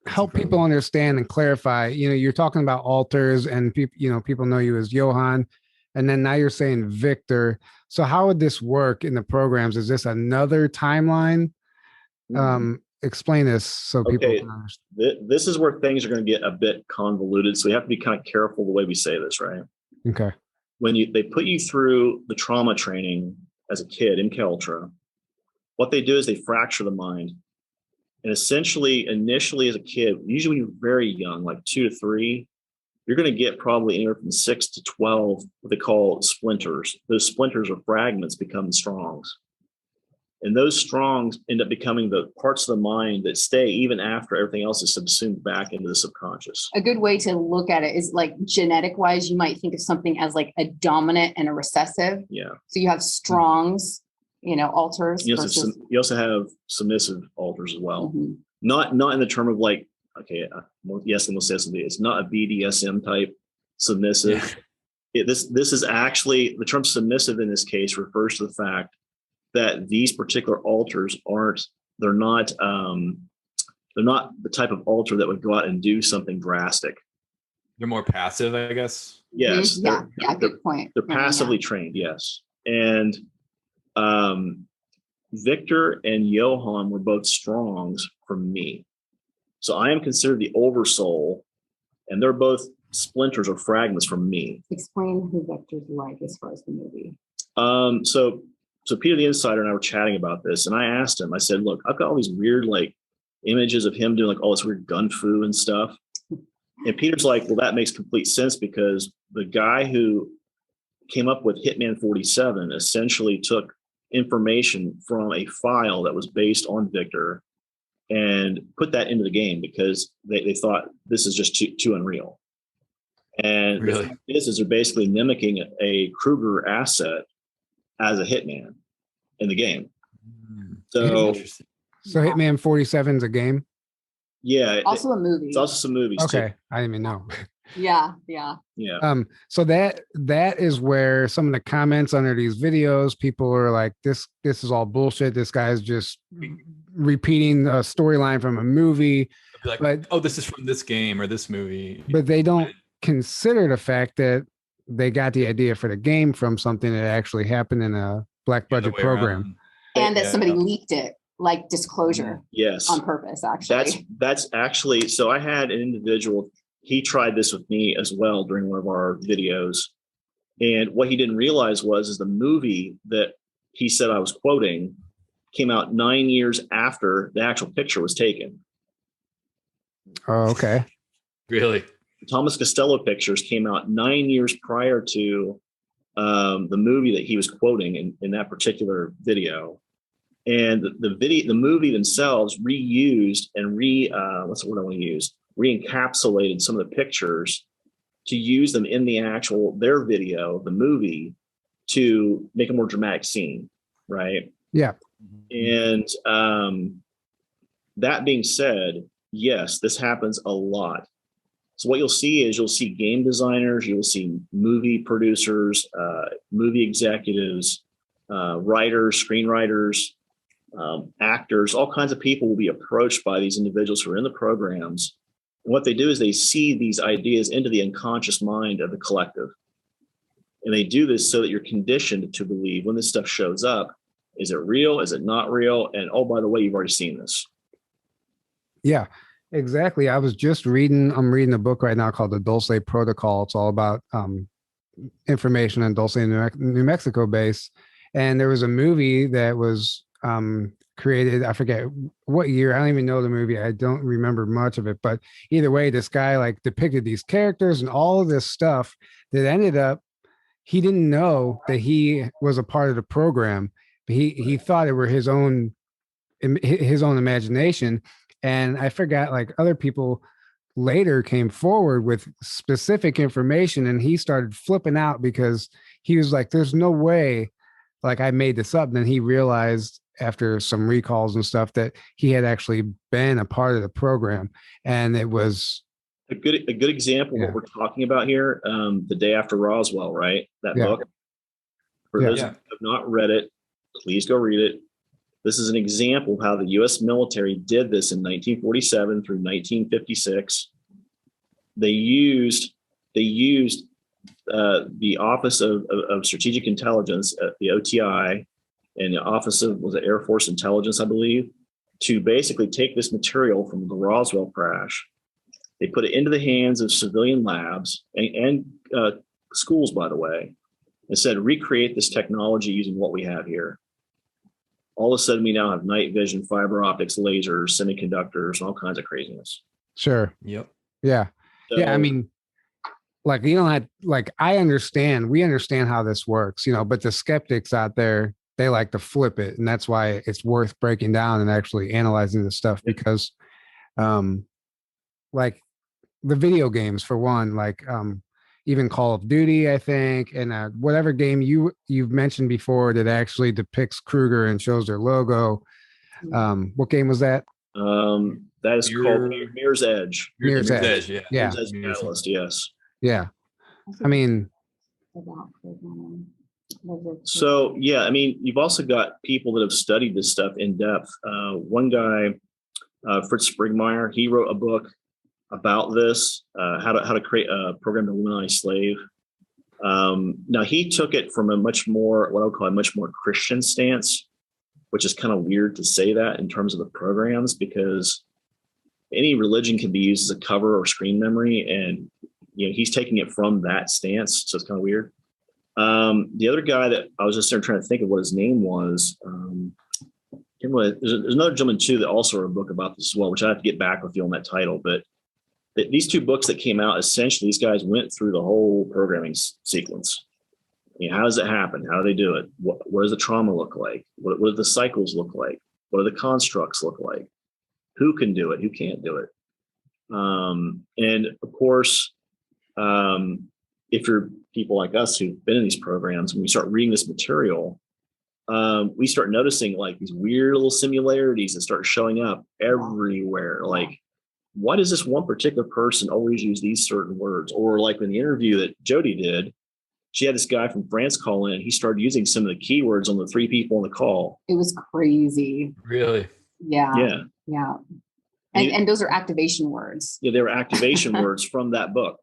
help people understand and clarify, you're talking about alters, and people know you as Johan, and then now you're saying Victor. So how would this work in the programs? Is this another timeline? Explain this so people can understand. This is where things are going to get a bit convoluted, so we have to be kind of careful the way we say this, right? Okay. When they put you through the trauma training as a kid, MK Ultra, what they do is they fracture the mind. And essentially, initially as a kid, usually when you're very young, like 2 to 3, you're going to get probably anywhere from 6 to 12, what they call splinters. Those splinters or fragments become the strongs. And those strongs end up becoming the parts of the mind that stay even after everything else is subsumed back into the subconscious. A good way to look at it is like genetic wise, you might think of something as like a dominant and a recessive. Yeah. So you have strongs, alters. You also have submissive alters as well. Mm-hmm. Not in the term of like, okay, yes, and we'll say something. It's not a BDSM type submissive. Yeah. This is actually, the term submissive in this case refers to the fact that these particular alters they're not the type of alter that would go out and do something drastic. They're more passive, I guess. Yes. Mm-hmm. Good point. They're passively trained. Yes. And Victor and Johan were both strongs for me. So I am considered the oversoul, and they're both splinters or fragments from me. Explain who Victor's like as far as the movie. So Peter the Insider and I were chatting about this, and I asked him, I said, look, I've got all these weird like images of him doing like all this weird gun fu and stuff. And Peter's like, well, that makes complete sense, because the guy who came up with Hitman 47 essentially took information from a file that was based on Victor and put that into the game, because they thought this is just too unreal. And really? The thing is they're basically mimicking a Kruger asset as a hitman in the game. So Hitman 47 is a game? Yeah. Also a movie. It's also some movies. Okay. Too. I didn't even know. Yeah. So that is where some of the comments under these videos, people are like, this is all bullshit. This guy's just repeating a storyline from a movie. Like, but, oh, this is from this game or this movie. But they don't consider the fact that they got the idea for the game from something that actually happened in a black budget program. And that somebody leaked it, like disclosure. Yes. On purpose, actually. That's actually, so I had an individual, he tried this with me as well during one of our videos. And what he didn't realize is the movie that he said I was quoting came out 9 years after the actual picture was taken. Oh, okay. Really? Thomas Costello pictures came out 9 years prior to the movie that he was quoting in that particular video. And the movie themselves reused and what's the word I want to use? Re-encapsulated some of the pictures to use them in their video, the movie, to make a more dramatic scene, right? Yeah. And that being said, yes, this happens a lot. So what you'll see game designers, you'll see movie producers, movie executives, writers, screenwriters, actors, all kinds of people will be approached by these individuals who are in the programs. And what they do is they see these ideas into the unconscious mind of the collective. And they do this so that you're conditioned to believe when this stuff shows up, is it real? Is it not real? And oh, by the way, you've already seen this. Yeah. Exactly. I'm reading a book right now called The Dulce Protocol. It's all about information on Dulce, New Mexico base. And there was a movie that was created, I forget what year. I don't even know the movie. I don't remember much of it. But either way, this guy like depicted these characters and all of this stuff that ended up, he didn't know that he was a part of the program. But he thought it were his own imagination. And I forgot, like, other people later came forward with specific information, and he started flipping out because he was like, there's no way, like, I made this up. And then he realized after some recalls and stuff that he had actually been a part of the program, and it was a good example of what we're talking about here. The Day After Roswell, right? That book. For those who have not read it, please go read it. This is an example of how the U.S. military did this in 1947 through 1956. They used the Office of Strategic Intelligence, the OTI, and the Office of Air Force Intelligence, I believe, to basically take this material from the Roswell crash. They put it into the hands of civilian labs and schools, by the way, and said, recreate this technology using what we have here. All of a sudden, we now have night vision, fiber optics, lasers, semiconductors, and all kinds of craziness. Sure. Yep. Yeah. So, yeah. I mean, like, you don't have, like, we understand how this works, but the skeptics out there, they like to flip it. And that's why it's worth breaking down and actually analyzing this stuff, because, like, the video games, for one, like, even Call of Duty, I think, and whatever game you've mentioned before that actually depicts Kruger and shows their logo. What game was that? That is called Mirror's Edge. Mirror's Edge. Yeah. Mirror's Edge Catalyst, yes. Yeah. I mean, so yeah, I mean, you've also got people that have studied this stuff in depth. One guy, Fritz Sprigmeyer, he wrote a book about this, how to create a program to eliminate a slave. Now he took it from a much more, what I would call a much more Christian stance, which is kind of weird to say that in terms of the programs, because any religion can be used as a cover or screen memory, and he's taking it from that stance, so it's kind of weird. The other guy that I was just there trying to think of what his name was. There's another gentleman too that also wrote a book about this as well, which I have to get back with you on that title, but these two books that came out, essentially, these guys went through the whole programming sequence. How does it happen? How do they do it? What does the trauma look like? What do the cycles look like? What do the constructs look like? Who can do it? Who can't do it? And of course, if you're people like us who've been in these programs, when we start reading this material, we start noticing like these weird little similarities that start showing up everywhere. Like, why does this one particular person always use these certain words? Or like in the interview that Jodi did, she had this guy from France call in. He started using some of the keywords on the three people on the call. It was crazy. Really? Yeah. And those are activation words. Yeah, they were activation words from that book.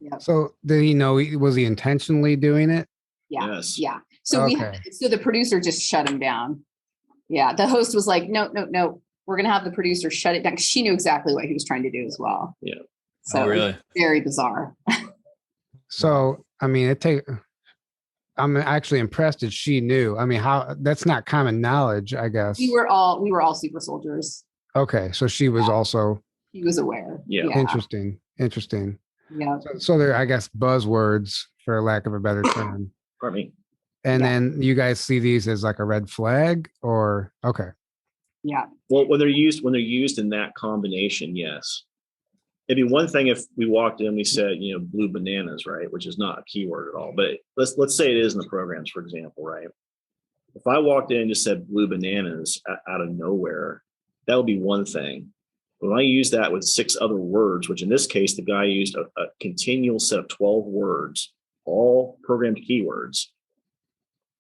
Yep. So did he know, was he intentionally doing it? Yeah. Yes. Yeah. So so the producer just shut him down. Yeah. The host was like, no. We're going to have the producer shut it down, because she knew exactly what he was trying to do as well. Yeah. So really? Very bizarre. So, I mean, I'm actually impressed that she knew. I mean, that's not common knowledge, I guess. We were all super soldiers. Okay. So she was also. He was aware. Yeah. Interesting. Yeah. So there, I guess, buzzwords, for lack of a better term. Pardon me. And then you guys see these as like a red flag, or okay. Yeah. Well, when they're used in that combination, yes. It'd be one thing if we walked in and we said, blue bananas, right? Which is not a keyword at all. But let's say it is in the programs, for example, right? If I walked in and just said blue bananas out of nowhere, that would be one thing. When I use that with 6 other words, which in this case, the guy used a continual set of 12 words, all programmed keywords,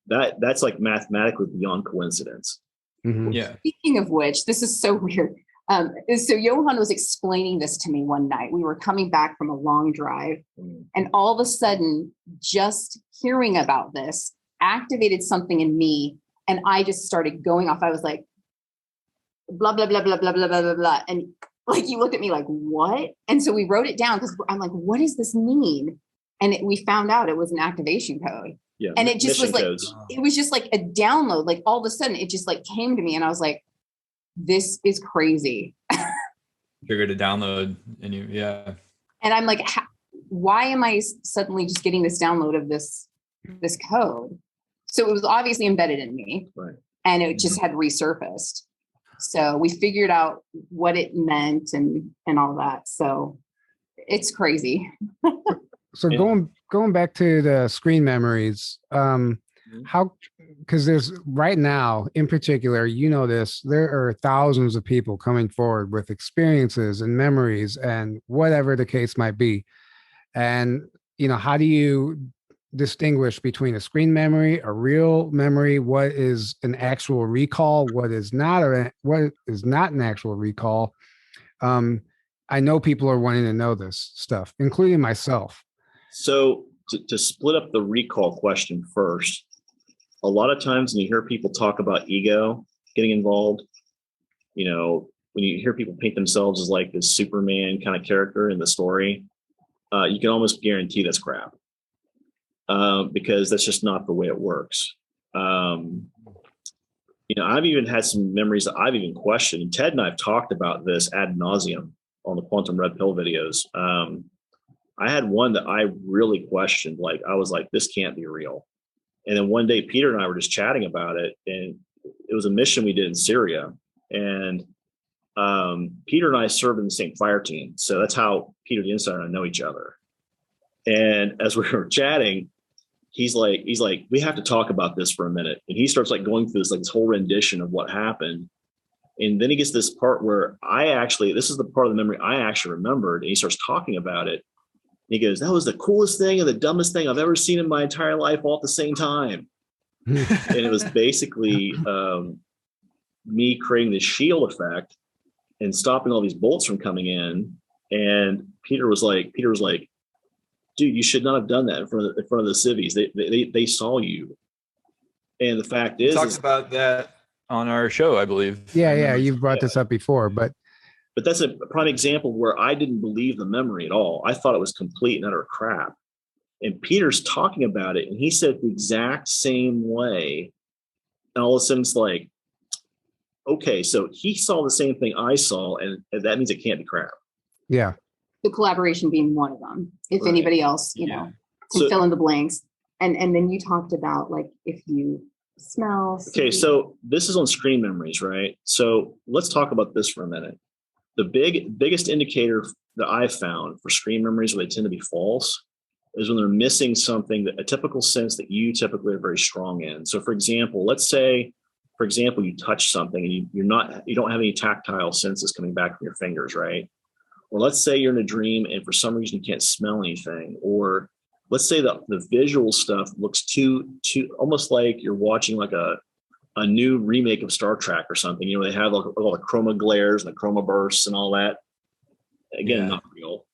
that's like mathematically beyond coincidence. Mm-hmm. Yeah. Speaking of which, this is so weird. So Johan was explaining this to me one night. We were coming back from a long drive, and all of a sudden, just hearing about this activated something in me, and I just started going off. I was like, blah, blah, blah, blah, blah, blah, blah, blah, blah. And like, you looked at me like, what? And so we wrote it down, because I'm like, what does this mean? And we found out it was an activation code. Yeah. And it just was like, codes. it was just like a download. Like all of a sudden it just like came to me, and I was like, this is crazy. Triggered a download and And I'm like, why am I suddenly just getting this download of this code? So it was obviously embedded in me, right, and it just had resurfaced. So we figured out what it meant and all that. So it's crazy. So going back to the screen memories, how because there's right now in particular, you know this, there are thousands of people coming forward with experiences and memories and whatever the case might be. And, how do you distinguish between a screen memory, a real memory, what is an actual recall, what is not an actual recall? I know people are wanting to know this stuff, including myself. So to split up the recall question first, a lot of times when you hear people talk about ego getting involved, when you hear people paint themselves as like this Superman kind of character in the story, you can almost guarantee that's crap, because that's just not the way it works. I've even had some memories that I've even questioned. And Ted and I have talked about this ad nauseum on the Quantum Red Pill videos. I had one that I really questioned. Like, I was like, this can't be real. And then one day, Peter and I were just chatting about it, and it was a mission we did in Syria. And Peter and I served in the same fire team. So that's how Peter the Insider and I know each other. And as we were chatting, he's like, we have to talk about this for a minute. And he starts like going through this whole rendition of what happened. And then he gets this part where this is the part of the memory I actually remembered. And he starts talking about it. And he goes, that was the coolest thing and the dumbest thing I've ever seen in my entire life all at the same time. And it was basically me creating this shield effect and stopping all these bullets from coming in. And Peter was like, dude, you should not have done that in front of the civvies. They saw you. And the fact is, we talked about that on our show, I believe. Yeah, you've brought this up before, but that's a prime example where I didn't believe the memory at all. I thought it was complete and utter crap. And Peter's talking about it, and he said it the exact same way. And all of a sudden, it's like, okay, so he saw the same thing I saw, and that means it can't be crap. Yeah. The collaboration being one of them. If anybody else, can fill in the blanks. And then you talked about like if you smell. Okay, so this is on screen memories, right? So let's talk about this for a minute. The biggest indicator that I've found for screen memories where they tend to be false is when they're missing something, that a typical sense that you typically are very strong in. So for example, let's say, you touch something and you don't have any tactile senses coming back from your fingers, right? Or let's say you're in a dream and for some reason you can't smell anything. Or let's say that the visual stuff looks too almost like you're watching like a new remake of Star Trek or something. They have like all the chroma glares and the chroma bursts and all that. Again, not real.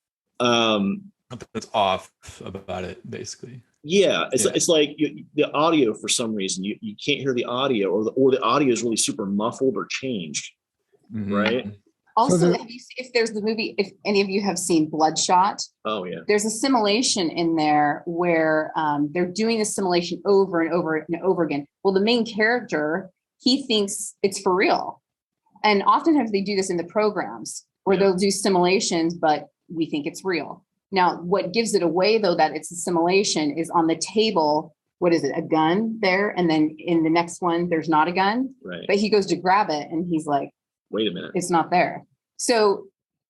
That's off about it, basically. Yeah, it's like the audio, for some reason you can't hear the audio, or the audio is really super muffled or changed, right? Also, if there's the movie, if any of you have seen Bloodshot, there's a simulation in there where they're doing the simulation over and over and over again. Well, the main character, he thinks it's for real. And oftentimes they do this in the programs where they'll do simulations, but we think it's real. Now, what gives it away, though, that it's a simulation is on the table. What is it? A gun there. And then in the next one, there's not a gun. Right. But he goes to grab it and he's like, wait a minute, it's not there. So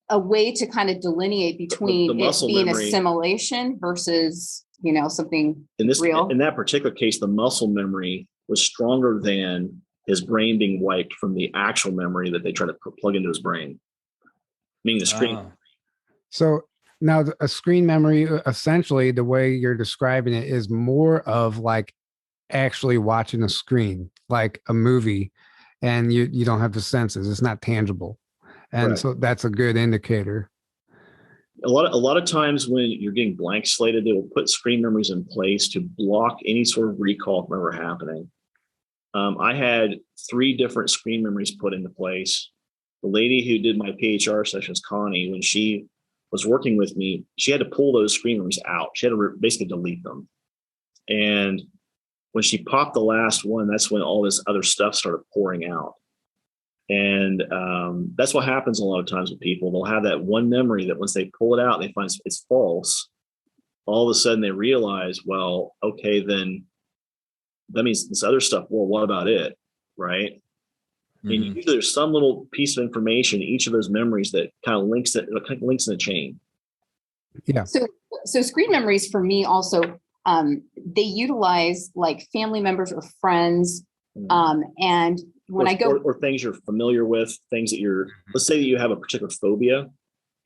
a way to kind of delineate between it being memory, a simulation versus, something real. In that particular case, the muscle memory was stronger than his brain being wiped from the actual memory that they try to plug into his brain, meaning the screen. So now a screen memory, essentially the way you're describing it, is more of like actually watching a screen, like a movie, and you don't have the senses. It's not tangible. And so that's a good indicator. A lot of times when you're getting blank slated, they will put screen memories in place to block any sort of recall from ever happening. I had 3 different screen memories put into place. The lady who did my PHR sessions, Connie, when she was working with me, she had to pull those screen memories out. She had to basically delete them. And when she popped the last one, that's when all this other stuff started pouring out. And that's what happens a lot of times with people. They'll have that one memory that once they pull it out, they find it's false. All of a sudden they realize, well, okay, then that means this other stuff. Well, what about it? Right. Mm-hmm. And usually there's some little piece of information in each of those memories that kind of links in a chain. Yeah. So screen memories for me also, they utilize like family members or friends. And when or things you're familiar with, things that let's say that you have a particular phobia,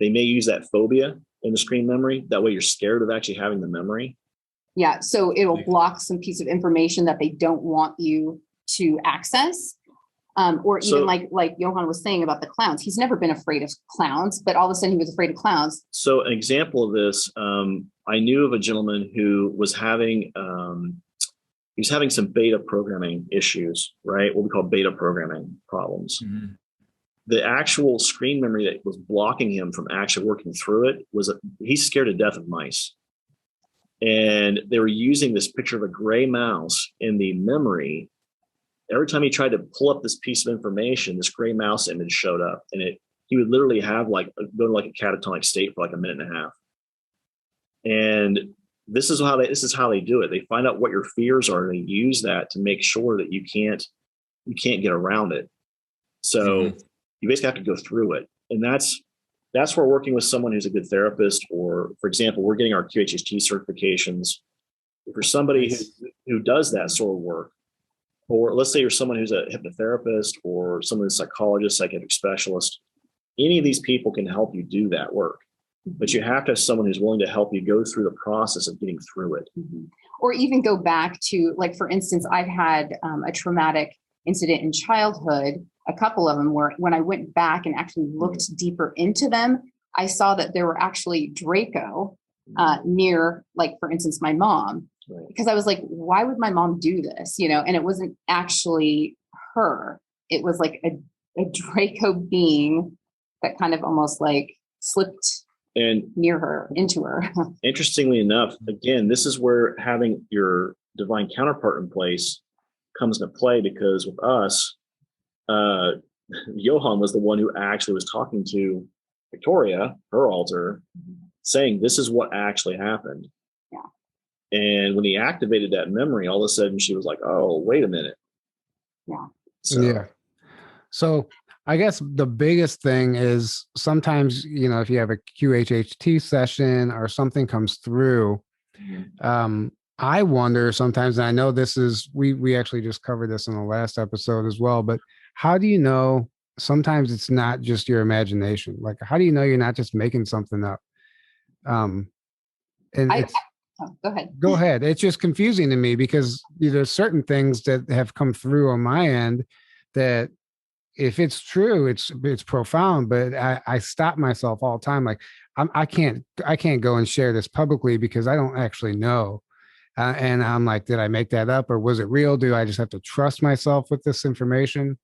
they may use that phobia in the screen memory. That way you're scared of actually having the memory. Yeah. So it'll block some piece of information that they don't want you to access. Or even like Johan was saying about the clowns. He's never been afraid of clowns, but all of a sudden he was afraid of clowns. So an example of this, I knew of a gentleman who was having some beta programming issues, right? What we call beta programming problems. Mm-hmm. The actual screen memory that was blocking him from actually working through it he's scared to death of mice. And they were using this picture of a gray mouse in the memory. Every time he tried to pull up this piece of information, this gray mouse image showed up, and he would literally have go to like a catatonic state for like a minute and a half. And this is how they do it. They find out what your fears are, and they use that to make sure that you can't get around it. So you basically have to go through it. And that's where working with someone who's a good therapist, or for example, we're getting our QHHT certifications. For somebody who does that sort of work, or let's say you're someone who's a hypnotherapist or someone who's a psychologist, psychiatric specialist, any of these people can help you do that work. But you have to have someone who's willing to help you go through the process of getting through it. Mm-hmm. Or even go back to, like, for instance, I've had a traumatic incident in childhood, a couple of them, where when I went back and actually looked deeper into them, I saw that there were actually Draco near, like, for instance, my mom. Right. Because I was like, why would my mom do this? And it wasn't actually her. It was like a Draco being that kind of almost like slipped near her, into her. Interestingly enough, again, this is where having your divine counterpart in place comes into play, because with us, Johan was the one who actually was talking to Victoria, her alter, saying this is what actually happened. And when he activated that memory, all of a sudden she was like, oh, wait a minute. Yeah. So I guess the biggest thing is sometimes, if you have a QHHT session or something comes through, I wonder sometimes, and I know this is, we actually just covered this in the last episode as well, but how do you know sometimes it's not just your imagination? Like, how do you know you're not just making something up? Go ahead. It's just confusing to me because there's certain things that have come through on my end that if it's true, it's profound, but I stop myself all the time. Like I can't go and share this publicly because I don't actually know. And I'm like, did I make that up or was it real? Do I just have to trust myself with this information?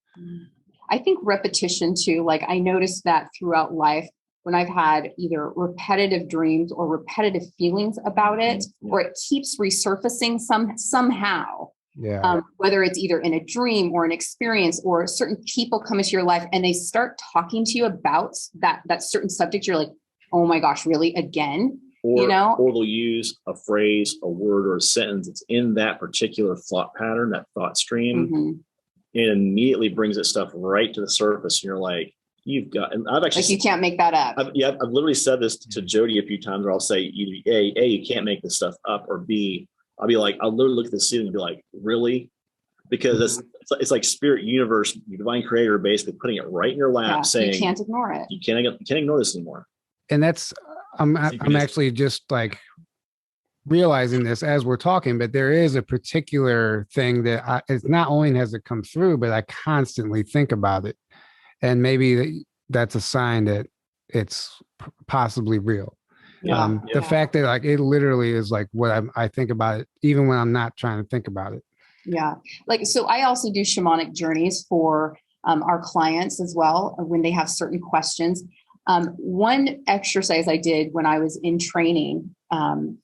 I think repetition too. Like I noticed that throughout life, when I've had either repetitive dreams or repetitive feelings about it, or it keeps resurfacing somehow. Yeah. Whether it's either in a dream or an experience, or certain people come into your life and they start talking to you about that certain subject, you're like, oh my gosh, really again? Or they'll use a phrase, a word, or a sentence that's in that particular thought pattern, that thought stream, and immediately brings that stuff right to the surface. And you're like, and I've actually, like, you can't make that up. I've literally said this to Jodi a few times, where I'll say, either A, you can't make this stuff up, or B, I'll be like, I'll literally look at the ceiling and be like, really? Because it's like spirit universe, your divine creator, basically putting it right in your lap, saying, you can't ignore it. You can't ignore this anymore. And that's, I'm actually just like realizing this as we're talking, but there is a particular thing that it's not only has it come through, but I constantly think about it. And maybe that's a sign that it's possibly real. The fact that like it literally is like what I think about it, even when I'm not trying to think about it. Yeah. Like, so I also do shamanic journeys for our clients as well, when they have certain questions. One exercise I did when I was in training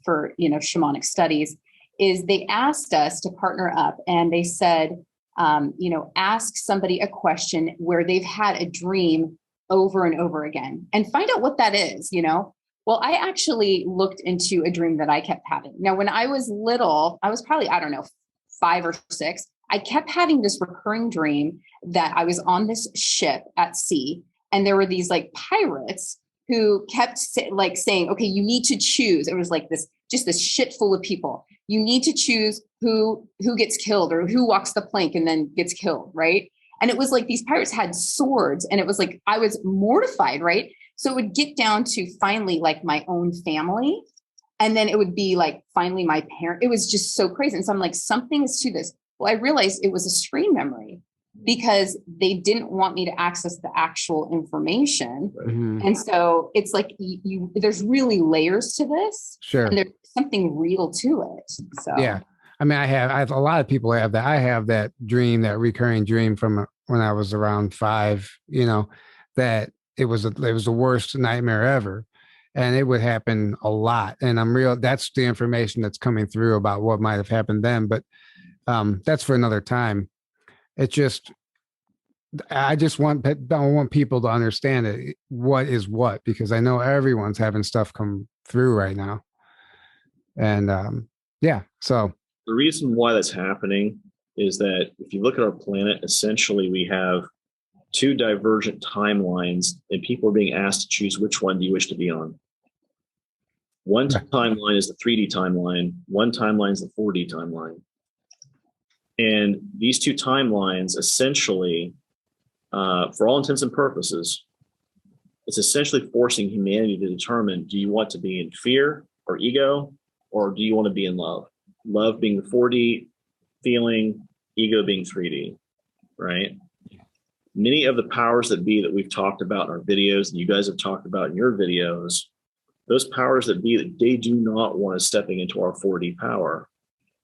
for, shamanic studies is they asked us to partner up, and they said, ask somebody a question where they've had a dream over and over again and find out what that is, Well, I actually looked into a dream that I kept having. Now, when I was little, I was probably, 5 or 6. I kept having this recurring dream that I was on this ship at sea, and there were these like pirates who kept saying, okay, you need to choose. It was like this ship full of people. you need to choose who gets killed or who walks the plank and then gets killed, right? And it was like these pirates had swords, and it was like I was mortified, right? So it would get down to finally like my own family, and then it would be like finally my parent. It was just so crazy. And so I'm like, something is to this. Well, I realized it was a screen memory because they didn't want me to access the actual information. Mhm. And so it's like there's really layers to this. Sure. And there's something real to it. So Yeah. I mean, I have a lot of people have that. I have that dream, that recurring dream from when I was around 5, that it was the worst nightmare ever. And it would happen a lot. And that's the information that's coming through about what might have happened then. But that's for another time. It's just, I don't want people to understand it. What is what, because I know everyone's having stuff come through right now. And so. The reason why that's happening is that if you look at our planet, essentially we have 2 divergent timelines, and people are being asked to choose which one do you wish to be on. One timeline is the 3D timeline. One timeline is the 4D timeline. And these 2 timelines essentially, for all intents and purposes, it's essentially forcing humanity to determine, do you want to be in fear or ego, or do you want to be in love? Love being the 4D feeling, ego being 3D, right? Many of the powers that be that we've talked about in our videos, and you guys have talked about in your videos, those powers that be, they do not want us stepping into our 4D power.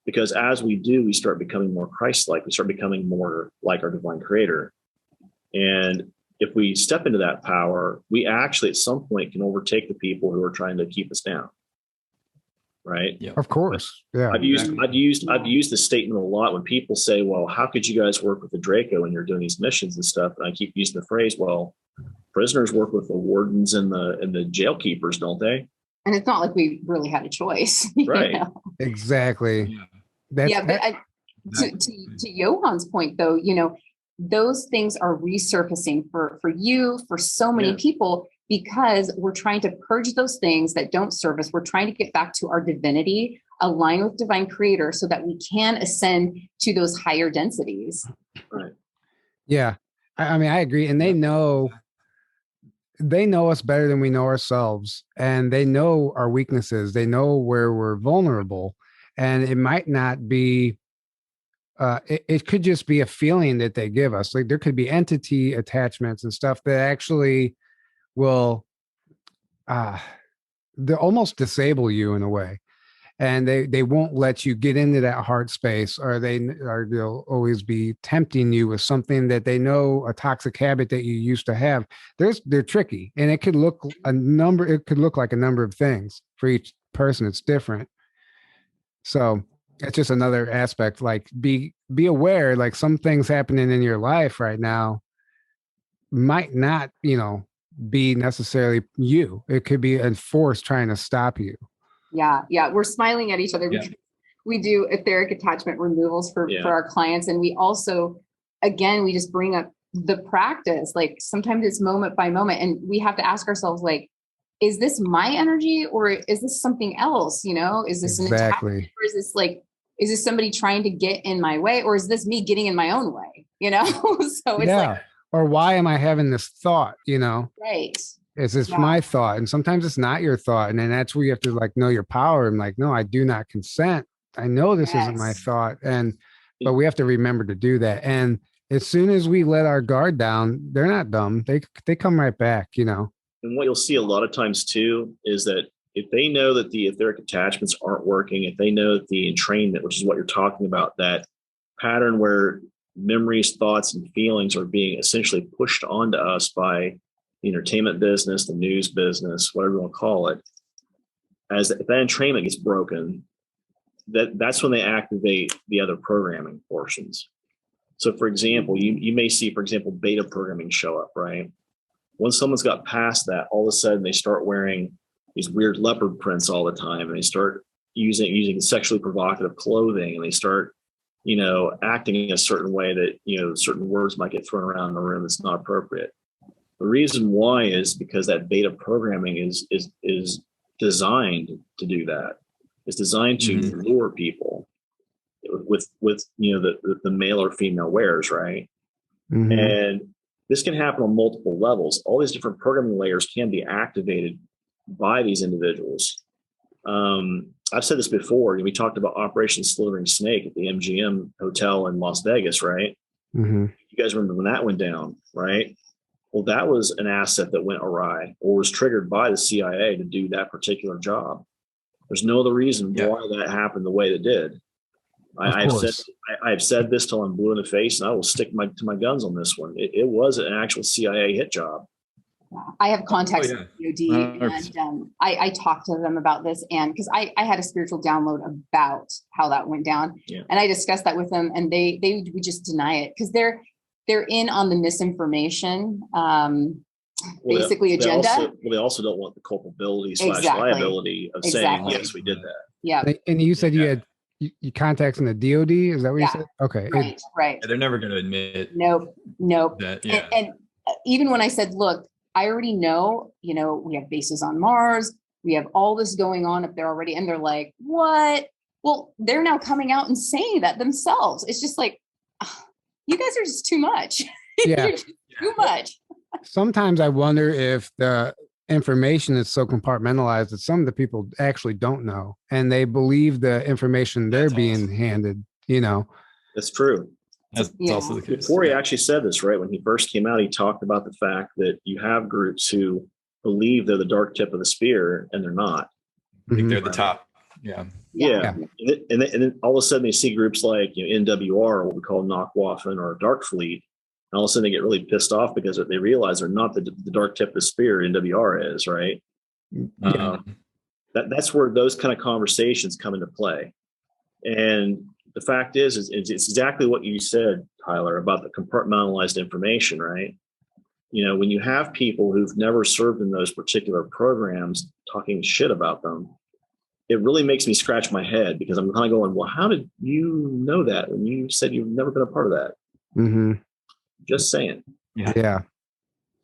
Because as we do, we start becoming more Christ-like. We start becoming more like our divine creator. And if we step into that power, we actually at some point can overtake the people who are trying to keep us down. Right? Yeah. Of course. Yeah. I've used this statement a lot when people say, well, how could you guys work with the Draco when you're doing these missions and stuff? And I keep using the phrase, well, prisoners work with the wardens and the jail keepers, don't they? And it's not like we really had a choice. Right. Exactly. But to Johan's point, though, those things are resurfacing for you, for so many people, because we're trying to purge those things that don't serve us. We're trying to get back to our divinity, align with divine creator, so that we can ascend to those higher densities. Right. Yeah. I mean, I agree. And they know us better than we know ourselves, and they know our weaknesses. They know where we're vulnerable, and it might not be, it could just be a feeling that they give us. Like there could be entity attachments and stuff that actually will, they almost disable you in a way. And they won't let you get into that heart space, or they'll always be tempting you with something that they know, a toxic habit that you used to have. They're tricky, and it could look like a number of things for each person. It's different. So it's just another aspect. Like be aware, like some things happening in your life right now might not, be necessarily you. It could be a force trying to stop you. Yeah. We're smiling at each other because we do etheric attachment removals for our clients. And we also, again, we just bring up the practice. Like sometimes it's moment by moment, and we have to ask ourselves, like, is this my energy, or is this something else? Is this an attachment, or is this somebody trying to get in my way, or is this me getting in my own way? So it's like, or why am I having this thought? Right. Is this my thought? And sometimes it's not your thought. And then that's where you have to know your power. And no, I do not consent. I know this isn't my thought. But we have to remember to do that. And as soon as we let our guard down, they're not dumb. They come right back, And what you'll see a lot of times too, is that if they know that the etheric attachments aren't working, if they know that the entrainment, which is what you're talking about, that pattern where memories, thoughts, and feelings are being essentially pushed onto us by the entertainment business, the news business, whatever you want to call it, if that entrainment gets broken, that's when they activate the other programming portions. So for example, you may see, for example, beta programming show up, right? Once someone's got past that, all of a sudden they start wearing these weird leopard prints all the time, and they start using sexually provocative clothing, and they start, acting in a certain way that, certain words might get thrown around in the room that's not appropriate. The reason why is because that beta programming is designed to do that. It's designed to lure people with the male or female wares, right? And this can happen on multiple levels. All these different programming layers can be activated by these individuals. I've said this before. We talked about Operation Slithering Snake at the MGM Hotel in Las Vegas, right? You guys remember when that went down, right? Well, that was an asset that went awry or was triggered by the CIA to do that particular job. There's no other reason why that happened the way it did. I've said this till I'm blue in the face, and I will stick to my guns on this one. It was an actual CIA hit job. I have contacts with DoD, and I talked to them about this, and because I had a spiritual download about how that went down, and I discussed that with them, and they would just deny it because they're in on the misinformation, basically agenda. They also don't want the culpability / liability of saying yes, we did that. Yeah, and you said you had you contacts in the DoD. Is that what you said? Okay, right. Yeah, they're never going to admit. Nope. That, and even when I said, look, I already know, we have bases on Mars. We have all this going on up there already. And they're like, what? Well, they're now coming out and saying that themselves. It's just like, you guys are just too much. Yeah. You're just too much. Sometimes I wonder if the information is so compartmentalized that some of the people actually don't know, and they believe the information they're being handed, That's true. That's also the case. Before he actually said this, right? When he first came out, he talked about the fact that you have groups who believe they're the dark tip of the spear, and they're not. I think they're the top. Yeah. And then all of a sudden they see groups like NWR, or what we call Nachtwaffen or Dark Fleet, and all of a sudden they get really pissed off because they realize they're not the dark tip of the spear NWR is, right? That's where those kind of conversations come into play. And the fact is it's exactly what you said, Tyler, about the compartmentalized information, right? When you have people who've never served in those particular programs talking shit about them, it really makes me scratch my head because I'm kind of going, well, how did you know that when you said you've never been a part of that? Just saying. Yeah.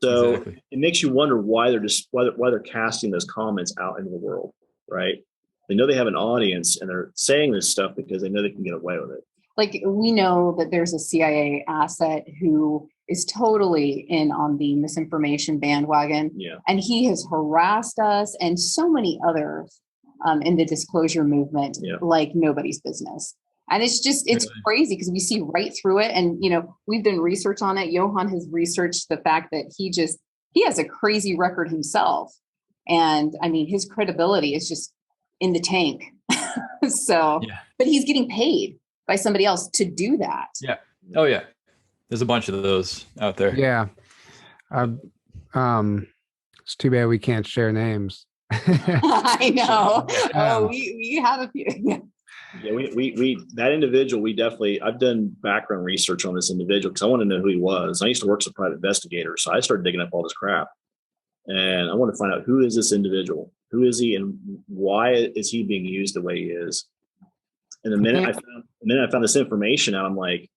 So It makes you wonder why they're casting those comments out into the world, right? They know they have an audience and they're saying this stuff because they know they can get away with it. Like, we know that there's a CIA asset who is totally in on the misinformation bandwagon. Yeah. And he has harassed us and so many others in the disclosure movement, like nobody's business. And it's crazy because we see right through it. And, we've done research on it. Johan has researched the fact that he has a crazy record himself. And I mean, his credibility is just in the tank. But he's getting paid by somebody else to do that. Yeah. Oh yeah. There's a bunch of those out there. Yeah. It's too bad we can't share names. I know. We have a few. Yeah, we that individual, I've done background research on this individual because I want to know who he was. I used to work as a private investigator, so I started digging up all this crap. And I want to find out, who is this individual? Who is he, and why is he being used the way he is? And the minute I found this information out, I'm like,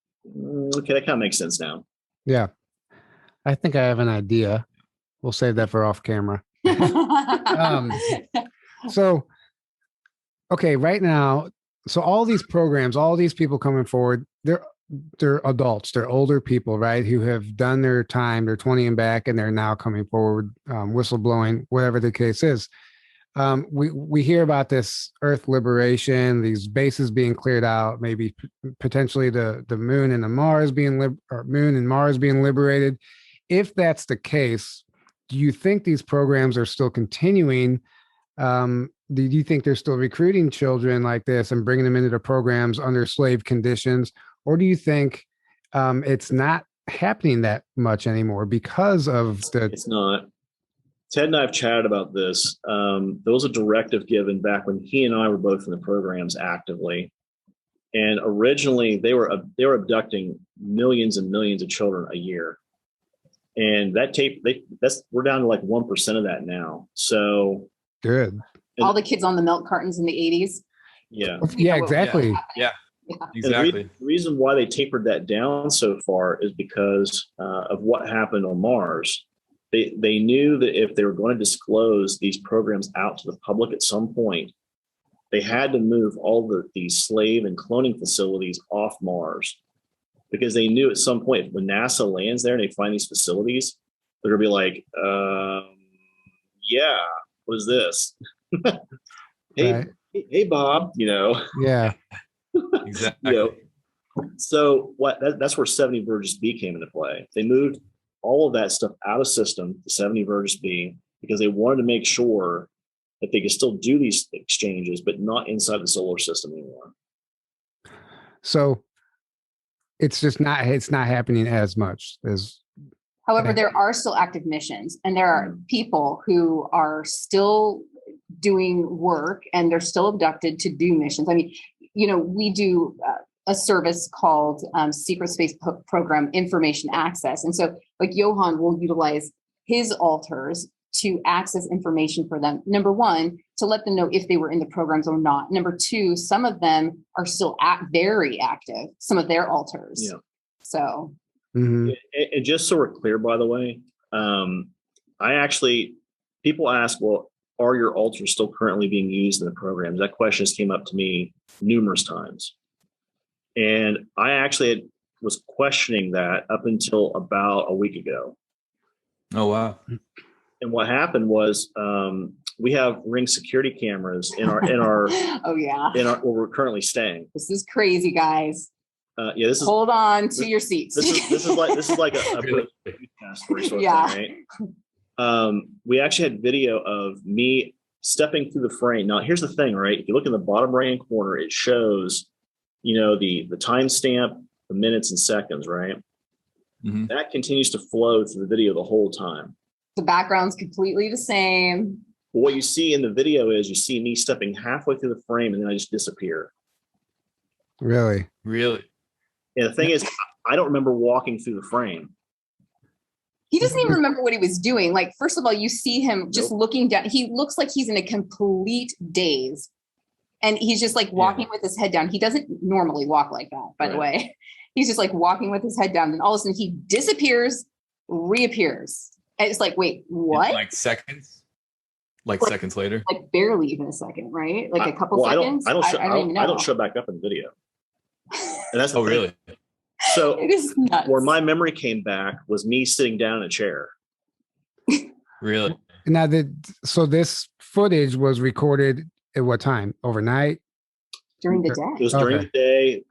okay, that kind of makes sense now. Yeah. I think I have an idea. We'll save that for off camera. So, okay, right now, so all these programs, all these people coming forward, they're adults, they're older people, right, who have done their time, they're 20 and back, and they're now coming forward, whistleblowing, whatever the case is. We hear about this Earth liberation, these bases being cleared out, maybe potentially the moon and Mars being liberated. If that's the case, do you think these programs are still continuing? Do you think they're still recruiting children like this and bringing them into the programs under slave conditions? Or do you think it's not happening that much anymore because of the... It's not. Ted and I have chatted about this. There was a directive given back when he and I were both in the programs actively. And originally they were abducting millions and millions of children a year. And we're down to like 1% of that now. So good. All the kids on the milk cartons in the 80s. Yeah. Yeah, exactly. Yeah. Exactly. The reason why they tapered that down so far is because of what happened on Mars. They knew that if they were going to disclose these programs out to the public at some point, they had to move all these slave and cloning facilities off Mars because they knew at some point when NASA lands there and they find these facilities, they're gonna be like, yeah, what is this? hey, right. hey, Bob, Yeah. Exactly. So that's where 70 Burgess B came into play. They moved all of that stuff out of system to 70 Burgess B because they wanted to make sure that they could still do these exchanges, but not inside the solar system anymore. So it's not happening as much as. However, there are still active missions, and there are people who are still doing work, and they're still abducted to do missions. I mean, we do a service called Secret Space Program Information Access. And so like Johan will utilize his alters to access information for them. Number one, to let them know if they were in the programs or not. Number two, some of them are still very active, some of their alters. Yeah. So. Mm-hmm. And just so we're clear, by the way, people ask, well, are your alters still currently being used in the programs? That question has came up to me numerous times. And I actually was questioning that up until about a week ago. Oh, wow. And what happened was we have Ring security cameras in our oh yeah, where we're currently staying. This is crazy, guys. This is hold on to your seats. This is like a story sort of thing, right? We actually had video of me stepping through the frame. Now, here's the thing, right? If you look in the bottom right-hand corner, it shows, the timestamp, the minutes and seconds, right? Mm-hmm. That continues to flow through the video the whole time. The background's completely the same. But what you see in the video is you see me stepping halfway through the frame and then I just disappear. Really? And the thing is, I don't remember walking through the frame. He doesn't even remember what he was doing. Like, first of all, you see him just looking down. He looks like he's in a complete daze. And he's just like walking with his head down. He doesn't normally walk like that, by the way. He's just like walking with his head down. And all of a sudden he disappears, reappears. And it's like, wait, what? In like seconds? Like seconds later? Like barely even a second, right? Like a couple seconds? I don't show back up in the video. And that's really? So it is nuts. Where my memory came back was me sitting down in a chair. Really? Now so this footage was recorded at what time? Overnight? During the day. It was during the day.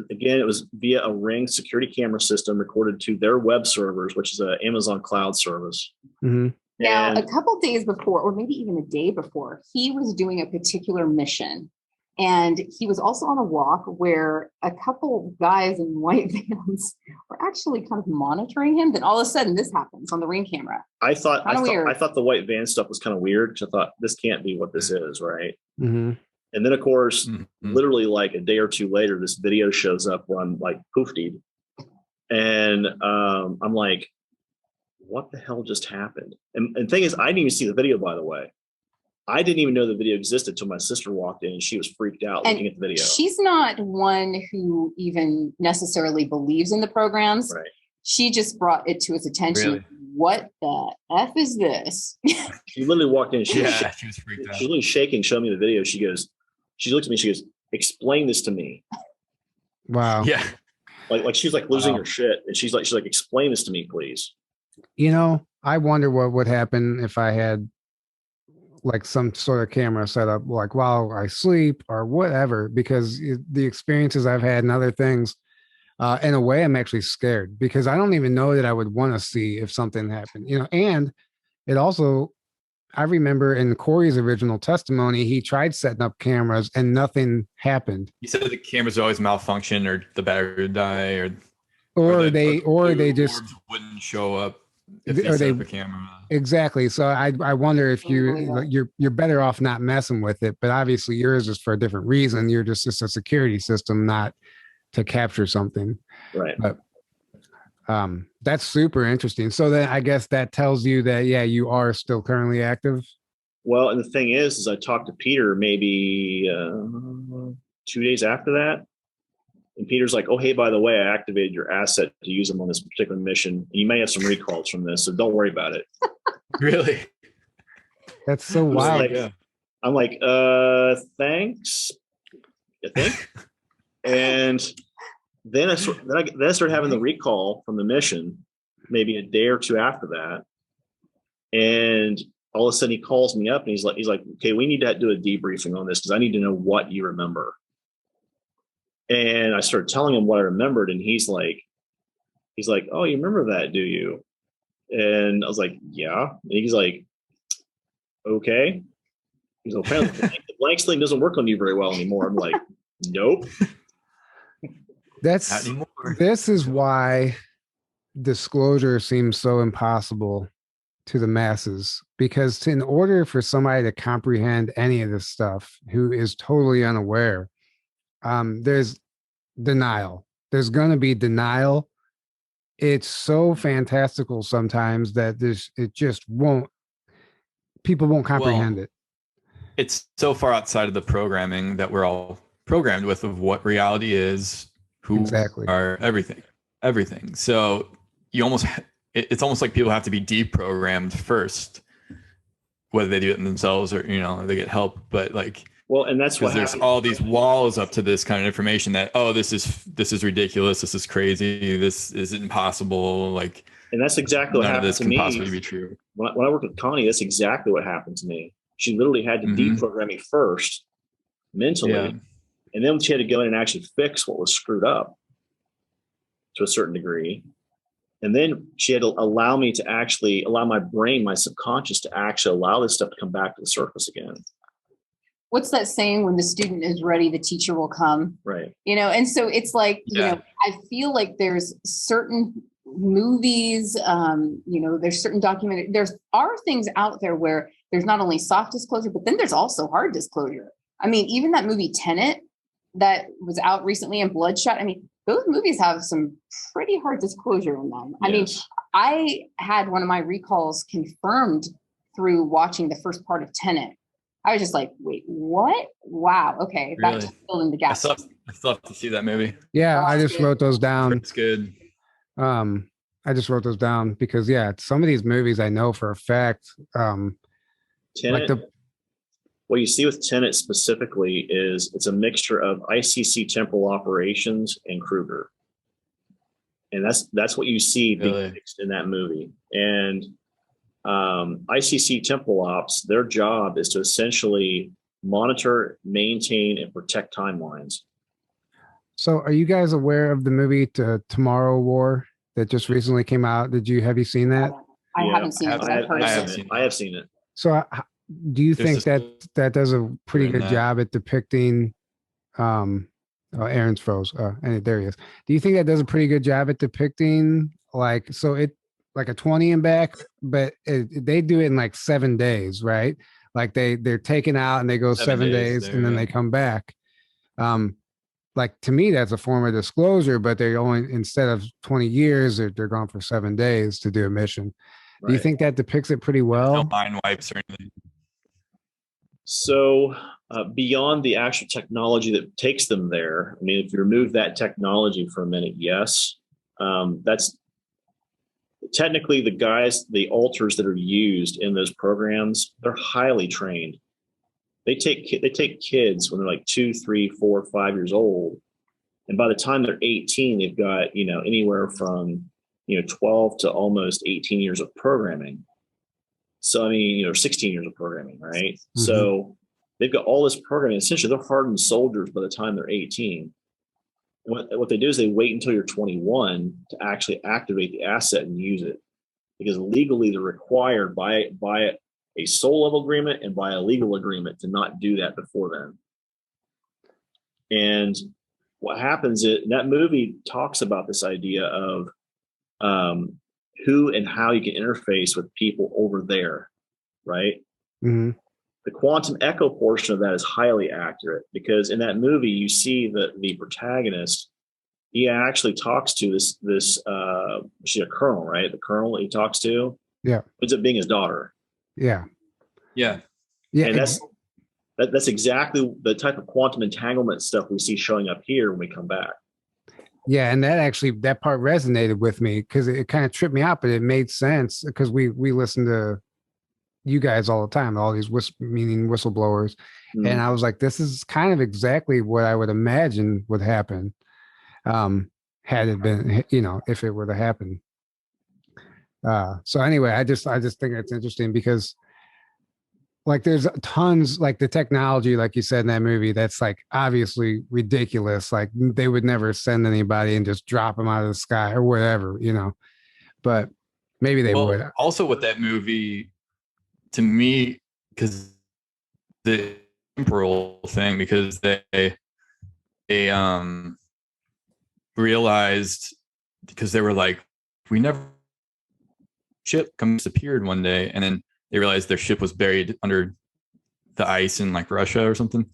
Again, it was via a Ring security camera system recorded to their web servers, which is an Amazon cloud service. Mm-hmm. Now, a couple days before, or maybe even a day before, he was doing a particular mission. And he was also on a walk where a couple guys in white vans were actually kind of monitoring him. Then all of a sudden this happens on the Ring camera. I thought the white van stuff was kind of weird because I thought this can't be what this is, right? Mm-hmm. And then of course, literally like a day or two later, this video shows up where I'm like poofed. And I'm like, what the hell just happened? And the thing is, I didn't even see the video, by the way. I didn't even know the video existed until my sister walked in and she was freaked out looking at the video. She's not one who even necessarily believes in the programs. Right. She just brought it to his attention. Really? What the F is this? She literally walked in. She was freaked out. She's literally shaking, showing me the video. She looked at me, she goes, explain this to me. Wow. Yeah. Like she's like losing her shit. And she's like, explain this to me, please. I wonder what would happen if I had like some sort of camera set up like while I sleep or whatever, because the experiences I've had and other things, in a way, I'm actually scared because I don't even know that I would want to see if something happened, and it also, I remember in Corey's original testimony, he tried setting up cameras and nothing happened. You said the cameras always malfunction or the battery would die or they just wouldn't show up. If Or set up a camera. Exactly. So I wonder if you're better off not messing with it, but obviously yours is for a different reason. You're just a security system, not to capture something. Right. But that's super interesting. So then I guess that tells you that, you are still currently active. Well, and the thing is I talked to Peter maybe 2 days after that. And Peter's like, oh, hey, by the way, I activated your asset to use them on this particular mission. And you may have some recalls from this, so don't worry about it. Really? That's so wild. Like, I'm like, thanks, I think. And then I started having the recall from the mission, maybe a day or two after that. And all of a sudden he calls me up and he's like, okay, we need to do a debriefing on this because I need to know what you remember. And I started telling him what I remembered, and he's like, oh, you remember that, do you? And I was like, yeah. And he's like, okay. He's like, apparently the blank slate doesn't work on you very well anymore. I'm like, nope. This is why disclosure seems so impossible to the masses, because in order for somebody to comprehend any of this stuff who is totally unaware, there's denial. There's going to be denial. It's so fantastical sometimes that people won't comprehend it. It's so far outside of the programming that we're all programmed with of what reality is, who are everything. So it's almost like people have to be deprogrammed first, whether they do it themselves or, they get help. But and that's what there's all these walls up to this kind of information that, oh, this is ridiculous. This is crazy. This is impossible. And that's exactly what happened to me. None of this can possibly be true. When I worked with Connie, that's exactly what happened to me. She literally had to deprogram me first mentally. Yeah. And then she had to go in and actually fix what was screwed up to a certain degree. And then she had to allow my brain, my subconscious, to actually allow this stuff to come back to the surface again. What's that saying? When the student is ready, the teacher will come. Right. And so it's like, I feel like there's certain movies, there's certain there are things out there where there's not only soft disclosure, but then there's also hard disclosure. I mean, even that movie Tenet that was out recently and Bloodshot, I mean, those movies have some pretty hard disclosure in them. Yes. I mean, I had one of my recalls confirmed through watching the first part of Tenet. I was just like, wait, what? Wow. Okay. Really? Back to filling the gaps. I still have to see that movie. Yeah. I just wrote those down. It's good. I just wrote those down because some of these movies I know for a fact, Tenet, what you see with Tenet specifically is it's a mixture of ICC temporal operations and Kruger. And that's what you see being mixed in that movie. And ICC temporal ops, their job is to essentially monitor, maintain, and protect timelines. So are you guys aware of the movie Tomorrow War that just recently came out? Have you seen that? I haven't seen it. I have seen it. So do you think that does a pretty good job at depicting, Aaron's froze. And there he is. Do you think that does a pretty good job at depicting like a 20 and back, but they do it in 7 days, right? Like they're taken out and they go 7 days and then they come back. To me, that's a form of disclosure, but they only, instead of 20 years, they're gone for 7 days to do a mission. Right. Do you think that depicts it pretty well? No mind wipes or anything. So beyond the actual technology that takes them there, I mean, if you remove that technology for a minute, yes, that's technically the alters that are used in those programs, they're highly trained. They take kids when they're 2, 3, 4, 5 years old. And by the time they're 18, they've got, anywhere from, 12 to almost 18 years of programming. So, I mean, 16 years of programming, right? Mm-hmm. So they've got all this programming. Essentially, they're hardened soldiers by the time they're 18. And what they do is they wait until you're 21 to actually activate the asset and use it. Because legally, they're required by a soul level agreement and by a legal agreement to not do that before then. And what happens is that movie talks about this idea of who and how you can interface with people over there, right? Mm-hmm. The quantum echo portion of that is highly accurate because in that movie, you see that the protagonist, he actually talks to this she's a colonel, right? The colonel that he talks to ends up being his daughter. Yeah. And that's exactly the type of quantum entanglement stuff we see showing up here when we come back. Yeah, and that part resonated with me because it kind of tripped me out, but it made sense because we listened to you guys all the time, all these meaning whistleblowers. And I was like, this is kind of exactly what I would imagine would happen, had it been, if it were to happen. So anyway, I just think it's interesting because like there's tons, like the technology, like you said in that movie, that's like obviously ridiculous. Like they would never send anybody and just drop them out of the sky or whatever, but maybe they would. Also with that movie, to me, because the temporal thing, because they realized, because they were like, we never ship disappeared one day, and then they realized their ship was buried under the ice in like Russia or something.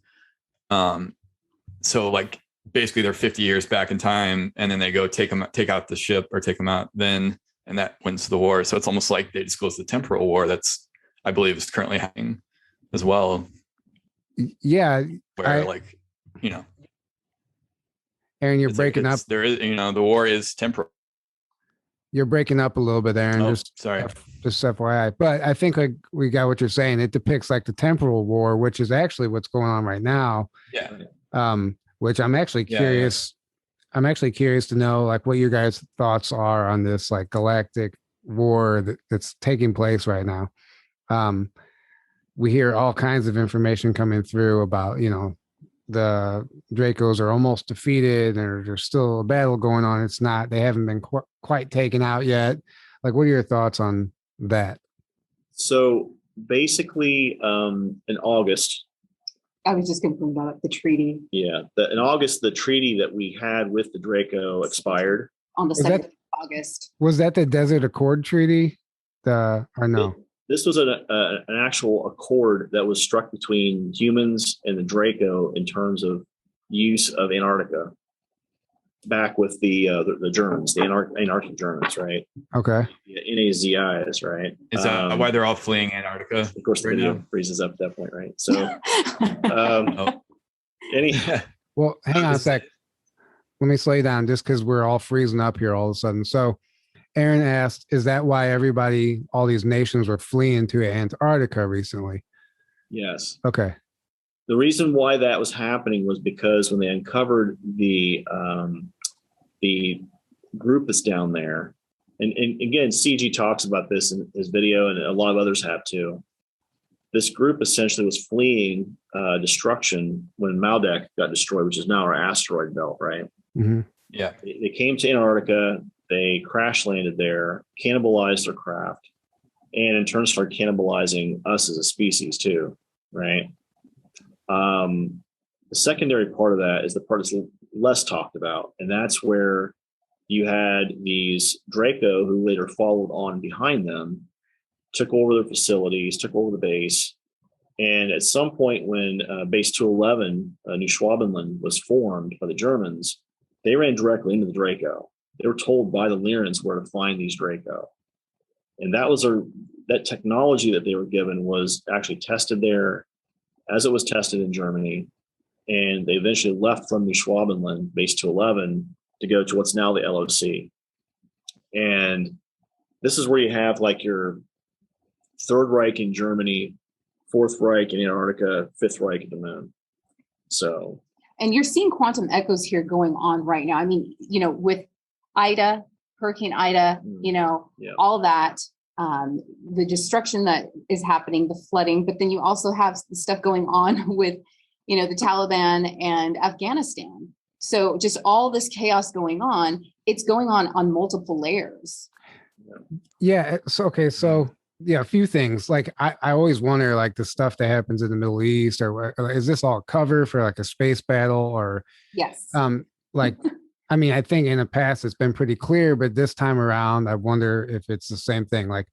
So like basically they're 50 years back in time, and then they go take out the ship or take them out then, and that wins the war. So it's almost like they disclose the temporal war that's, I believe, is currently happening as well. Yeah. Where Aaron, you're breaking up. There is, the war is temporal. You're breaking up a little bit, Aaron. Sorry. Just FYI. But I think like we got what you're saying. It depicts like the temporal war, which is actually what's going on right now. Yeah. Which I'm actually curious. Yeah. I'm actually curious to know like what your guys' thoughts are on this like galactic war that's taking place right now. We hear all kinds of information coming through about, the Dracos are almost defeated, or there's still a battle going on. They haven't been quite taken out yet. Like, what are your thoughts on that? So basically, in August, I was just going to bring that up, the treaty. Yeah. In August, the treaty that we had with the Draco expired. On the 2nd of August. Was that the Desert Accord Treaty? Or no? This was an actual accord that was struck between humans and the Draco in terms of use of Antarctica, back with the Germans, the Antarctic Germans, right? Okay. Yeah, NAZIs, right? Is that why they're all fleeing Antarctica? Of course, the video freezes up at that point, right? So, well, hang on a sec. Let me slow you down, just because we're all freezing up here all of a sudden. So, Aaron asked, is that why all these nations were fleeing to Antarctica recently? Yes. Okay. The reason why that was happening was because when they uncovered the group that's down there, and again, CG talks about this in his video, and a lot of others have too. This group essentially was fleeing destruction when Maldek got destroyed, which is now our asteroid belt, right? Mm-hmm. Yeah. They came to Antarctica. They crash landed there, cannibalized their craft, and in turn started cannibalizing us as a species too, right? The secondary part of that is the part that's less talked about, and that's where you had these Draco who later followed on behind them, took over their facilities, took over the base, and at some point when Base 211, New Schwabenland, was formed by the Germans, they ran directly into the Draco. They were told by the Lyrans where to find these Draco. And that technology that they were given was actually tested there as it was tested in Germany. And they eventually left from New Schwabenland, Base 211, to go to what's now the LOC. And this is where you have like your Third Reich in Germany, Fourth Reich in Antarctica, Fifth Reich at the moon. So. And you're seeing quantum echoes here going on right now. I mean, with Ida, Hurricane Ida, all that, the destruction that is happening, the flooding, but then you also have the stuff going on with, the Taliban and Afghanistan. So just all this chaos going on, it's going on multiple layers. Yeah. So, okay. So yeah, a few things. Like I always wonder, like the stuff that happens in the Middle East, or is this all cover for like a space battle, or yes, like. I mean, I think in the past it's been pretty clear, but this time around, I wonder if it's the same thing. Like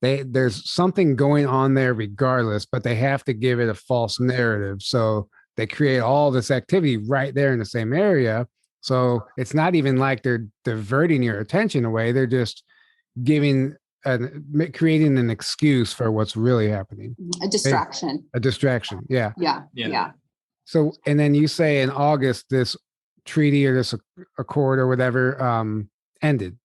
there's something going on there regardless, but they have to give it a false narrative. So they create all this activity right there in the same area. So it's not even like they're diverting your attention away. They're just creating an excuse for what's really happening. A distraction. Yeah. Yeah. So, and then you say in August, this treaty or this accord or whatever ended.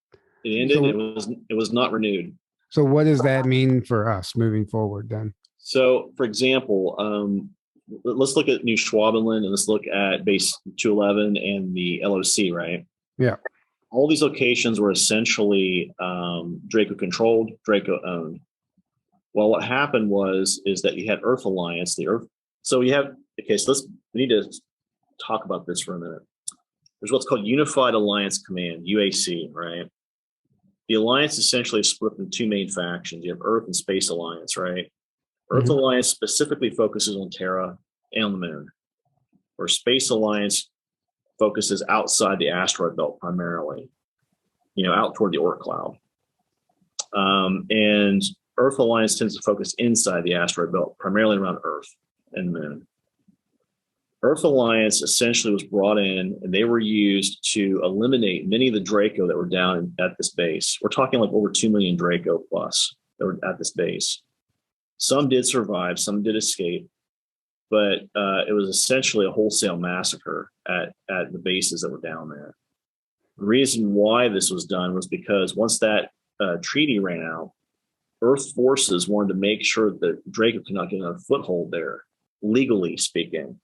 It ended. So, it was not renewed. So what does that mean for us moving forward then? So, for example, let's look at New Schwabenland and let's look at base 211 and the LOC, right? Yeah. All these locations were essentially Draco controlled, Draco owned. Well, what happened is that you had Earth Alliance, so we need to talk about this for a minute. There's what's called Unified Alliance Command, UAC, right? The alliance essentially is split into two main factions. You have Earth and Space Alliance, right? Earth Alliance specifically focuses on Terra and on the moon, where Space Alliance focuses outside the asteroid belt primarily, out toward the Oort cloud. And Earth Alliance tends to focus inside the asteroid belt, primarily around Earth and Moon. Earth Alliance essentially was brought in, and they were used to eliminate many of the Draco that were down at this base. We're talking like over 2 million Draco plus that were at this base. Some did survive, some did escape, but it was essentially a wholesale massacre at the bases that were down there. The reason why this was done was because once that treaty ran out, Earth forces wanted to make sure that Draco could not get a foothold there, legally speaking.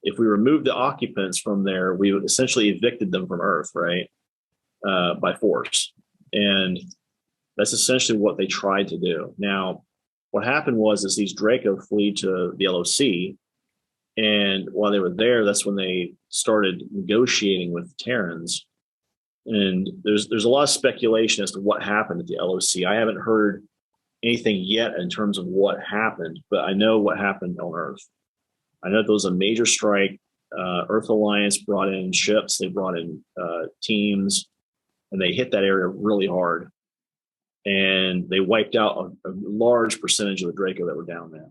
If we removed the occupants from there, we would essentially evicted them from Earth, right, by force. And that's essentially what they tried to do. Now, what happened was these Draco flee to the LOC, and while they were there, that's when they started negotiating with the Terrans. And there's a lot of speculation as to what happened at the LOC. I haven't heard anything yet in terms of what happened, but I know what happened on Earth. I know there was a major strike. Earth Alliance brought in ships, they brought in teams, and they hit that area really hard. And they wiped out a large percentage of the Draco that were down there.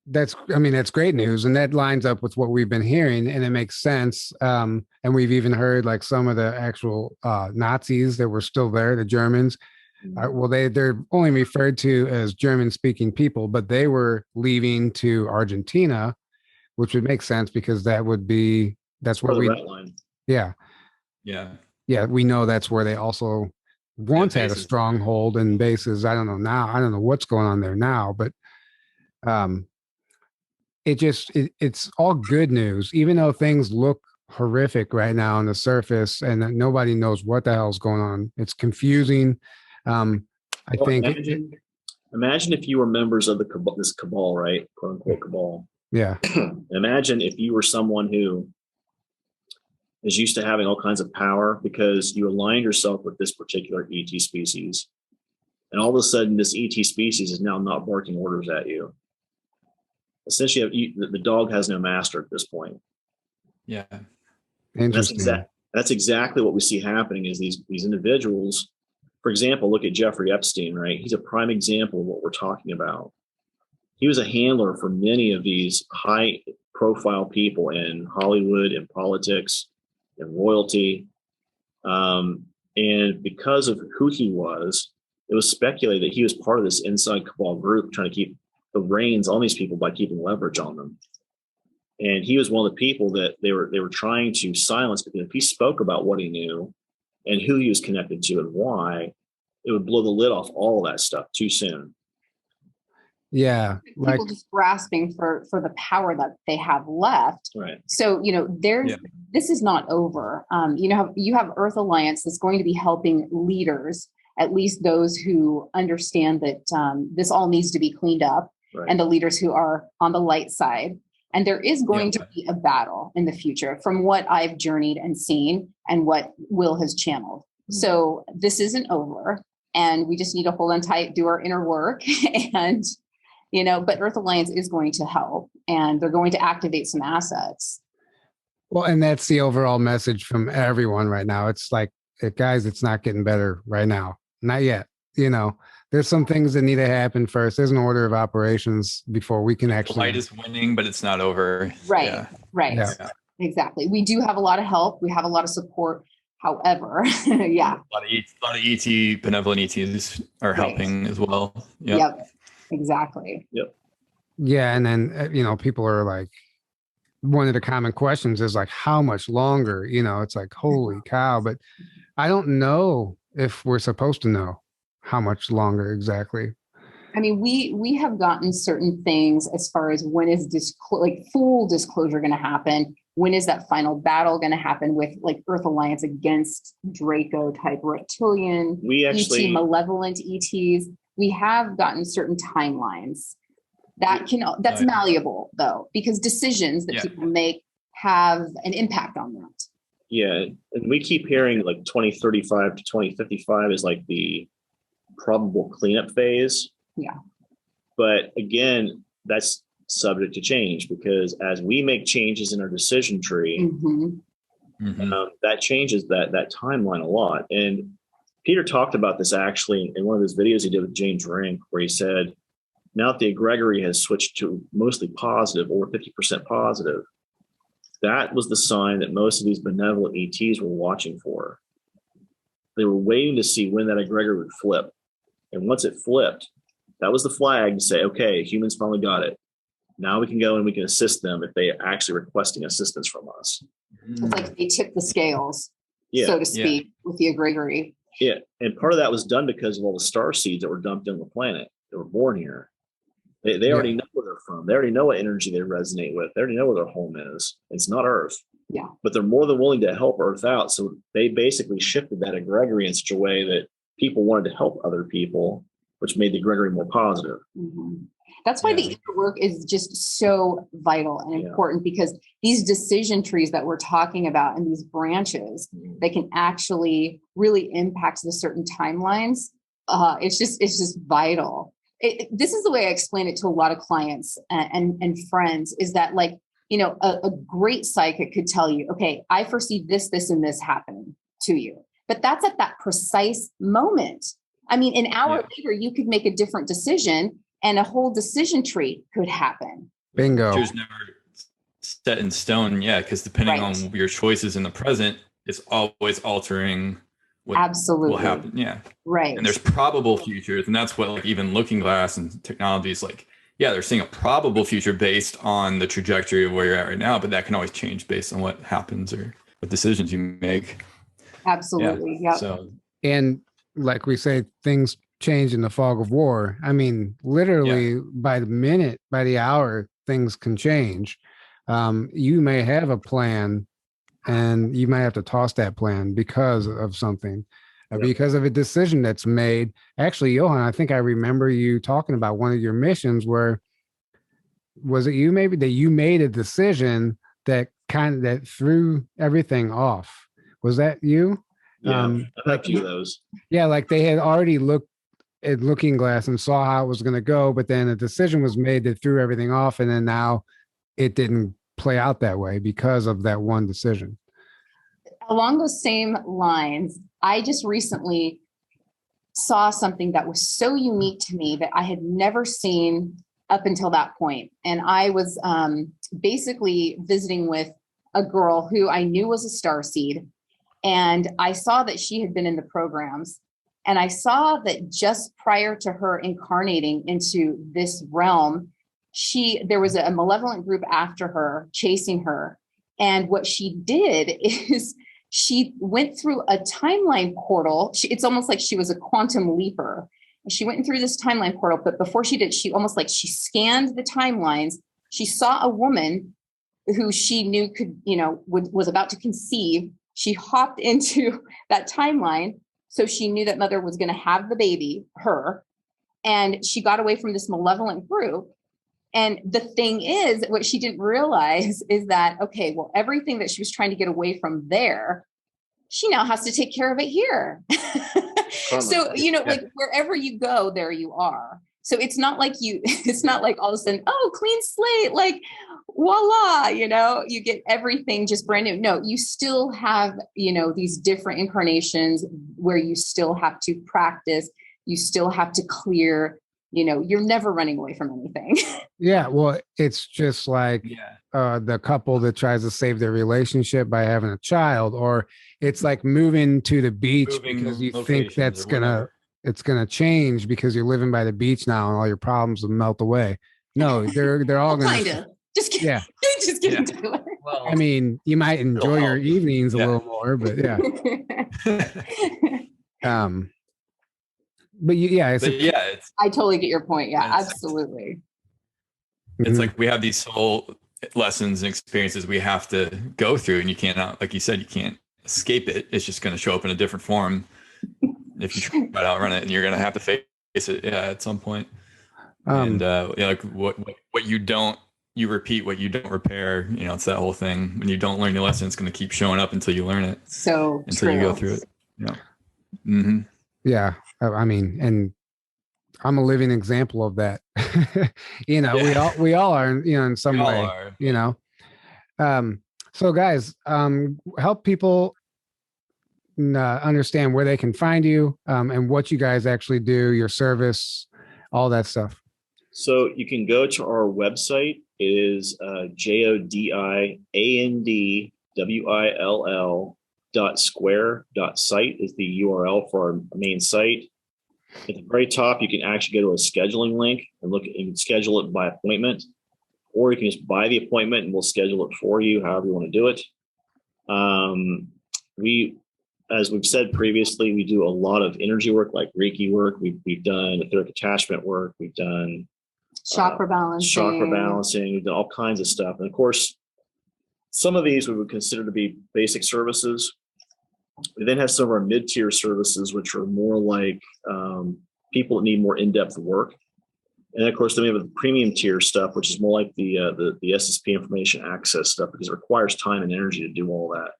That's great news. And that lines up with what we've been hearing, and it makes sense. And we've even heard like some of the actual Nazis that were still there, the Germans. They're only referred to as German-speaking people, but they were leaving to Argentina, which would make sense because that's where we. Red line. Yeah. We know that's where they also once had a stronghold and bases. I don't know what's going on there now, but it's all good news, even though things look horrific right now on the surface and nobody knows what the hell's going on. It's confusing. Imagine if you were members of this cabal, right? Quote unquote cabal. Yeah. Imagine if you were someone who is used to having all kinds of power because you aligned yourself with this particular ET species. And all of a sudden, this ET species is now not barking orders at you. Essentially, the dog has no master at this point. Yeah. Interesting. That's exactly what we see happening is these individuals. For example, look at Jeffrey Epstein, right? He's a prime example of what we're talking about. He was a handler for many of these high-profile people in Hollywood, in politics, in royalty. And because of who he was, it was speculated that he was part of this inside cabal group trying to keep the reins on these people by keeping leverage on them. And he was one of the people that they were trying to silence, because if he spoke about what he knew and who he was connected to and why, it would blow the lid off all of that stuff too soon. Yeah. People just grasping for the power that they have left. Right. So, this is not over. You have Earth Alliance that's going to be helping leaders, at least those who understand that this all needs to be cleaned up, right, and the leaders who are on the light side. And there is going to be a battle in the future from what I've journeyed and seen and what Will has channeled. Mm-hmm. So this isn't over, and we just need to hold on tight, do our inner work. And, but Earth Alliance is going to help, and they're going to activate some assets. Well, and that's the overall message from everyone right now. It's like, guys, it's not getting better right now. Not yet. There's some things that need to happen first. There's an order of operations before we can actually. The light is winning, but it's not over. Right. Yeah. Right. Yeah. Exactly. We do have a lot of help. We have a lot of support. However, yeah. A lot of ET, benevolent ETs are helping as well. Yep. Exactly. Yep. Yeah. And then, people are like, one of the common questions is like, how much longer? It's like, holy cow. But I don't know if we're supposed to know how much longer exactly? I mean, we have gotten certain things as far as when is full disclosure going to happen? When is that final battle going to happen with like Earth Alliance against Draco type reptilian, ET, malevolent ETs? We have gotten certain timelines that's malleable though, because decisions that people make have an impact on that. Yeah. And we keep hearing like 2035 to 2055 is like the probable cleanup phase. Yeah. But again, that's subject to change, because as we make changes in our decision tree, that changes that timeline a lot. And Peter talked about this actually in one of his videos he did with James Rink, where he said, now that the egregiory has switched to mostly positive, or 50% positive, that was the sign that most of these benevolent ETs were watching for. They were waiting to see when that egregiory would flip. And once it flipped, that was the flag to say, okay, humans finally got it. Now we can go and we can assist them if they are actually requesting assistance from us. It's like they tipped the scales, so to speak, with the egregiory. Yeah. And part of that was done because of all the star seeds that were dumped in the planet that were born here. They already know where they're from. They already know what energy they resonate with. They already know where their home is. It's not Earth. Yeah. But they're more than willing to help Earth out. So they basically shifted that egregiory in such a way that people wanted to help other people, which made the egregiory more positive. That's why the inner work is just so vital and important, because these decision trees that we're talking about and these branches, they can actually really impact the certain timelines. It's just vital. This is the way I explain it to a lot of clients and friends, is that like, you know, a great psychic could tell you, okay, I foresee this, and this happening to you. But that's at that precise moment. I mean, an hour later, you could make a different decision and a whole decision tree could happen. Bingo. It's never set in stone. Yeah. Because depending on your choices in the present, it's always altering what will happen. Yeah. Right. And there's probable futures. And that's what like even Looking Glass and technology is like, yeah, they're seeing a probable future based on the trajectory of where you're at right now, but that can always change based on what happens or what decisions you make. Absolutely. Yeah. So, and like we say, things change in the fog of war. I mean, literally by the minute, by the hour, things can change. You may have a plan and you might have to toss that plan because of something, because of a decision that's made. Actually, Johan, I think I remember you talking about one of your missions where, was it you maybe, that you made a decision that threw everything off? Was that you? Yeah, I've had a few of those. Yeah, like they had already looked at Looking Glass and saw how it was going to go, but then a decision was made that threw everything off, and then now it didn't play out that way because of that one decision. Along those same lines, I just recently saw something that was so unique to me that I had never seen up until that point. And I was basically visiting with a girl who I knew was a starseed. And I saw that she had been in the programs. And I saw that just prior to her incarnating into this realm, there was a malevolent group after her, chasing her. And what she did is she went through a timeline portal. It's almost like she was a quantum leaper. She went through this timeline portal, but before she did, she scanned the timelines. She saw a woman who she knew was about to conceive. She hopped into that timeline. So she knew that mother was going to have the baby, her, and she got away from this malevolent group. And the thing is, what she didn't realize is that, okay, well, everything that she was trying to get away from there, she now has to take care of it here. So, like wherever you go, there you are. So it's not like all of a sudden, oh, clean slate, like voila, you get everything just brand new. No, you still have, these different incarnations where you still have to practice, you still have to clear, you're never running away from anything. Yeah. Well, it's just like the couple that tries to save their relationship by having a child, or it's like moving to the beach because you think that's it's going to change because you're living by the beach now and all your problems will melt away. No, they're all going to just get, just get into it. Well, I mean, you might enjoy your evenings a little more, but yeah. But I totally get your point. Yeah, it's, absolutely. It's like we have these whole lessons and experiences we have to go through, and you cannot, like you said, you can't escape it. It's just going to show up in a different form if you try to outrun it, and you're going to have to face it at some point. Like what you don't, you repeat, what you don't repair. It's that whole thing. When you don't learn your lesson, it's going to keep showing up until you learn it. So until true. you go through it. Yeah. I mean, and I'm a living example of that. We all are, in some way, so guys, help people understand where they can find you, and what you guys actually do, your service, all that stuff. So you can go to our website. It is jodiandwill.square.site is the URL for our main site. At the very top, you can actually go to a scheduling link and you can schedule it by appointment, or you can just buy the appointment and we'll schedule it for you, however you want to do it. As we've said previously, we do a lot of energy work, like Reiki work. We've done etheric attachment work. We've done chakra balancing. We've done all kinds of stuff. And of course, some of these we would consider to be basic services. We then have some of our mid-tier services, which are more like people that need more in-depth work. And of course, then we have the premium tier stuff, which is more like the SSP information access stuff, because it requires time and energy to do all that.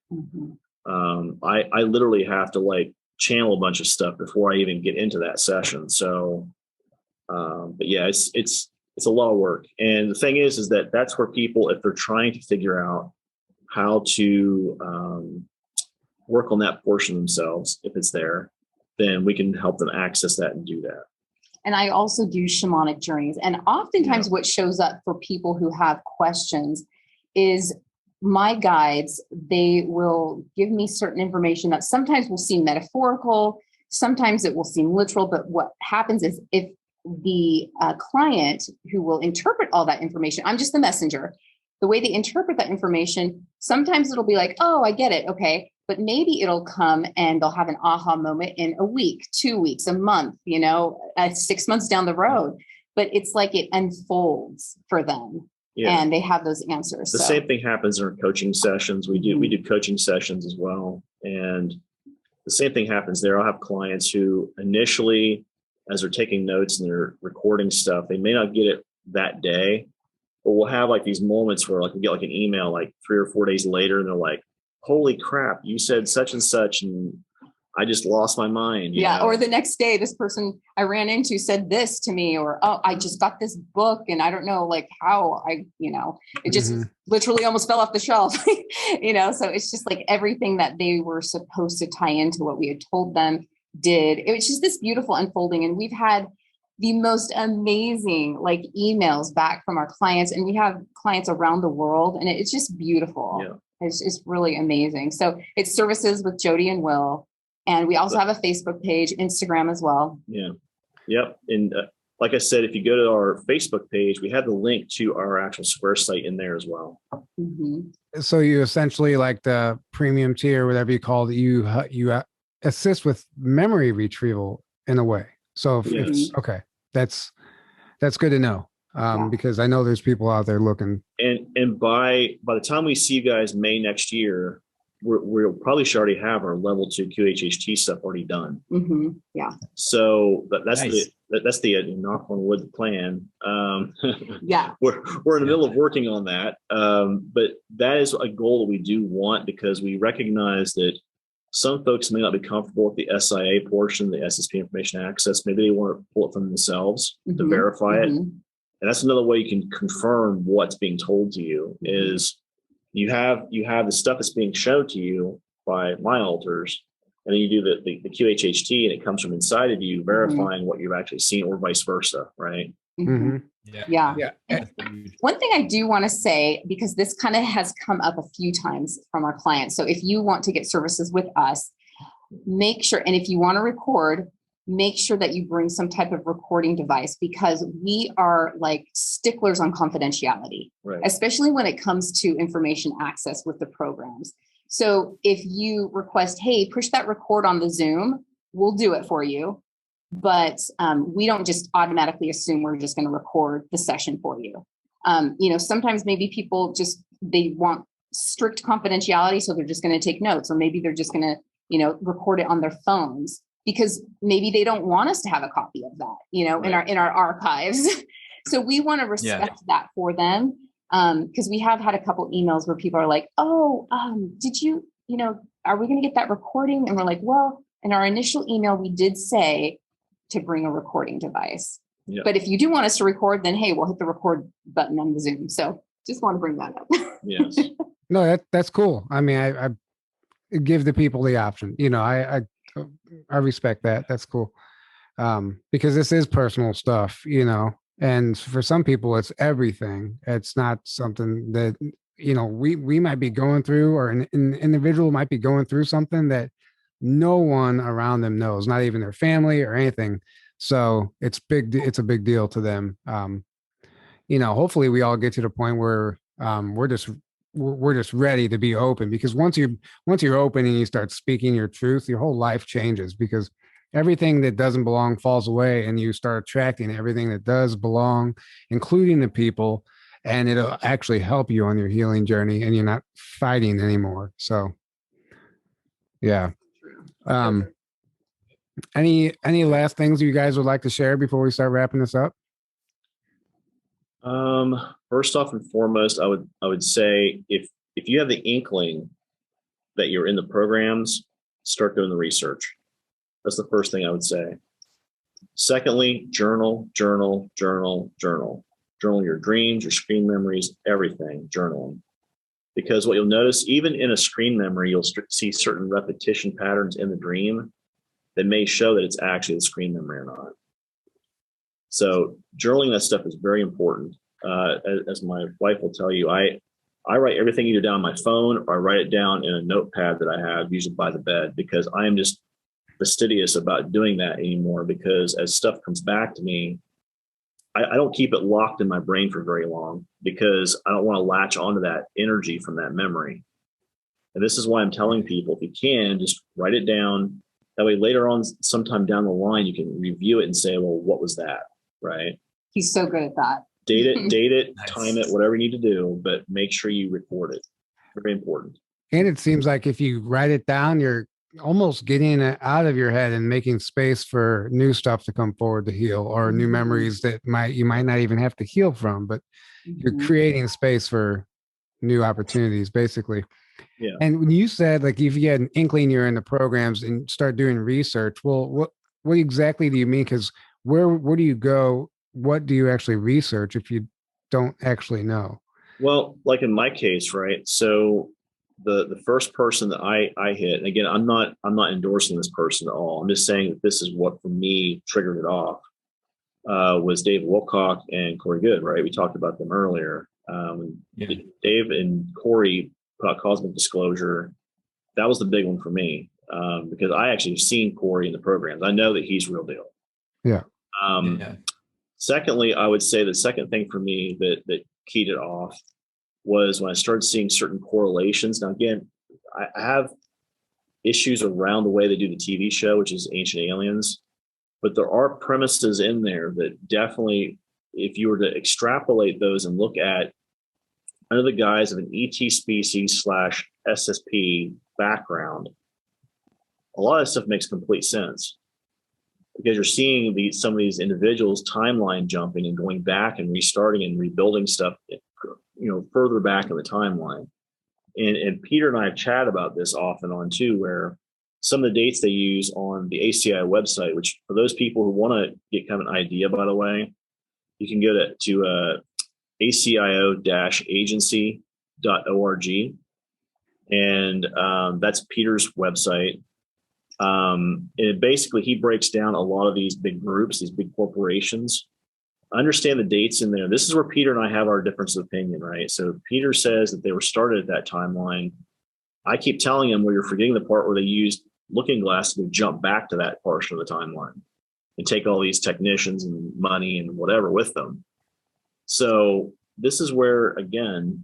I literally have to channel a bunch of stuff before I even get into that session. So, but yeah, it's a lot of work. And the thing is that that's where people, if they're trying to figure out how to work on that portion themselves, if it's there, then we can help them access that and do that. And I also do shamanic journeys. And oftentimes what shows up for people who have questions is my guides. They will give me certain information that sometimes will seem metaphorical, sometimes it will seem literal. But what happens is if the client who will interpret all that information, I'm just the messenger, the way they interpret that information, sometimes it'll be like, oh, I get it. Okay. But maybe it'll come and they'll have an aha moment in a week, 2 weeks, a month, 6 months down the road. But it's like it unfolds for them, and they have those answers. The same thing happens in our coaching sessions. We do coaching sessions as well. And the same thing happens there. I'll have clients who initially, as they're taking notes and they're recording stuff, they may not get it that day, but we'll have these moments where we get an email 3 or 4 days later, and they're like, holy crap, you said such and such, and I just lost my mind. You know? Or the next day, this person I ran into said this to me, or, oh, I just got this book and I don't know how it just literally almost fell off the shelf, so it's just everything that they were supposed to tie into what we had told them did. It was just this beautiful unfolding. And we've had the most amazing emails back from our clients, and we have clients around the world, and it's just beautiful. Yeah. It's really amazing. So it's Services with Jodi and Will. And we also have a Facebook page, Instagram as well. Yeah. Yep. And like I said, if you go to our Facebook page, we have the link to our actual Square site in there as well. So you essentially, the premium tier, whatever you call it, you assist with memory retrieval in a way. So okay, that's good to know. Because I know there's people out there looking. And by the time we see you guys May next year, we'll probably should already have our level 2 QHHT stuff already done. Yeah. So that's nice. That's the knock on wood plan. Yeah. We're in the middle of working on that. But that is a goal that we do want, because we recognize that some folks may not be comfortable with the SIA portion, the SSP information access. Maybe they want to pull it from themselves to verify it. And that's another way you can confirm what's being told to you is you have the stuff that's being shown to you by my alters, and then you do the QHHT, and it comes from inside of you verifying what you've actually seen, or vice versa, right? Yeah. One thing I do want to say, because this kind of has come up a few times from our clients. So if you want to get services with us, make sure, and if you want to record, make sure that you bring some type of recording device, because we are sticklers on confidentiality, especially when it comes to information access with the programs. So if you request, hey, push that record on the Zoom, we'll do it for you. But we don't just automatically assume we're just going to record the session for you. Sometimes maybe people they want strict confidentiality, so they're just going to take notes, or maybe they're just going to, record it on their phones because maybe they don't want us to have a copy of that, right, in our archives. So we want to respect that for them. Because we have had a couple emails where people are like, oh, did you, are we going to get that recording? And we're like, well, in our initial email, we did say to bring a recording device. Yeah. But if you do want us to record, then hey, we'll hit the record button on the Zoom. So just want to bring that up. Yes. No, that's cool. I mean, I give the people the option. I respect that. That's cool. Because this is personal stuff, and for some people it's everything. It's not something that, we might be going through, or an individual might be going through something that no one around them knows, not even their family or anything. So it's a big deal to them. Hopefully we all get to the point where we're just ready to be open, because once you're open and you start speaking your truth, your whole life changes, because everything that doesn't belong falls away, and you start attracting everything that does belong, including the people, and it'll actually help you on your healing journey, and you're not fighting anymore. So yeah. Any last things you guys would like to share before we start wrapping this up? First off and foremost, I would say if you have the inkling that you're in the programs, start doing the research. That's the first thing I would say. Secondly, journal. Journal your dreams, your screen memories, everything, journaling. Because what you'll notice, even in a screen memory, you'll see certain repetition patterns in the dream that may show that it's actually the screen memory or not. So journaling that stuff is very important. As my wife will tell you, I write everything either down on my phone, or I write it down in a notepad that I have, usually by the bed, because I am just fastidious about doing that anymore, because as stuff comes back to me, I don't keep it locked in my brain for very long, because I don't want to latch onto that energy from that memory. And this is why I'm telling people, if you can, just write it down. That way later on, sometime down the line, you can review it and say, well, what was that? Right? He's so good at that. Date it, Nice. Time it, whatever you need to do, but make sure you record it. Very important. And it seems like if you write it down, you're almost getting it out of your head and making space for new stuff to come forward to heal, or new memories that you might not even have to heal from, but you're creating space for new opportunities, basically. Yeah. And when you said, like, if you had an inkling you're in the programs and start doing research, well, what exactly do you mean? Because where do you go? What do you actually research if you don't actually know? Well, like in my case, right? So the first person that I hit, and again, I'm not endorsing this person at all. I'm just saying that this is what for me triggered it off. Was Dave Wilcock and Corey Good, right? We talked about them earlier. Dave and Corey put out Cosmic Disclosure. That was the big one for me, because I actually have seen Corey in the programs. I know that he's real deal. Yeah. Secondly, I would say the second thing for me that keyed it off was when I started seeing certain correlations. Now, again, I have issues around the way they do the TV show, which is Ancient Aliens, but there are premises in there that definitely, if you were to extrapolate those and look at under the guise of an ET species / SSP background, a lot of stuff makes complete sense, because you're seeing some of these individuals timeline jumping and going back and restarting and rebuilding stuff, further back in the timeline. And Peter and I have chatted about this off and on too, where some of the dates they use on the ACI website, which for those people who want to get kind of an idea, by the way, you can go to acio-agency.org. And that's Peter's website. And basically he breaks down a lot of these big groups, these big corporations. Understand the dates in there. This is where Peter and I have our difference of opinion, right? So Peter says that they were started at that timeline. I keep telling him, well, you're forgetting the part where they used looking glass to jump back to that portion of the timeline and take all these technicians and money and whatever with them. So this is where, again,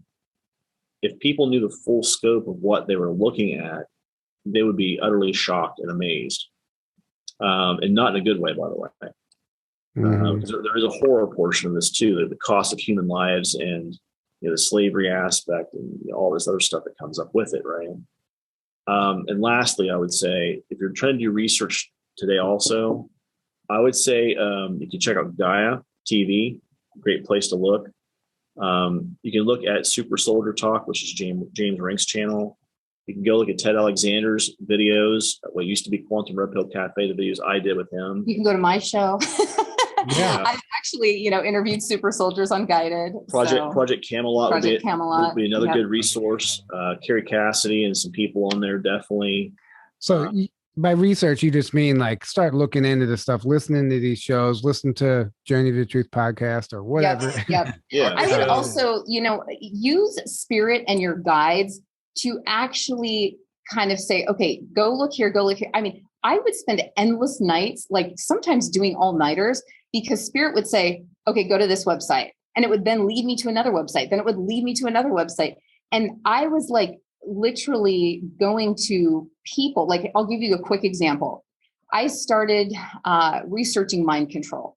if people knew the full scope of what they were looking at, they would be utterly shocked and amazed. and not in a good way, by the way. There is a horror portion of this too, the cost of human lives and the slavery aspect and all this other stuff that comes up with it, right? And lastly, I would say if you're trying to do research today, also, I would say you can check out Gaia TV, great place to look. You can look at Super Soldier Talk, which is James Rink's channel. You can go look at Ted Alexander's videos, what used to be Quantum Red Pill Cafe, the videos I did with him. You can go to my show. Yeah. I've actually, interviewed super soldiers on Guided. Project Camelot would be another good resource. Carrie Cassidy and some people on there, definitely. So by research, you just mean like start looking into this stuff, listening to these shows, listen to Journey to the Truth podcast or whatever. Yep. Yeah. I would also, use spirit and your guides to actually kind of say, okay, go look here, go look here. I mean, I would spend endless nights, like sometimes doing all-nighters, because spirit would say, okay, go to this website. And it would then lead me to another website. Then it would lead me to another website. And I was like literally going to people, like I'll give you a quick example. I started researching mind control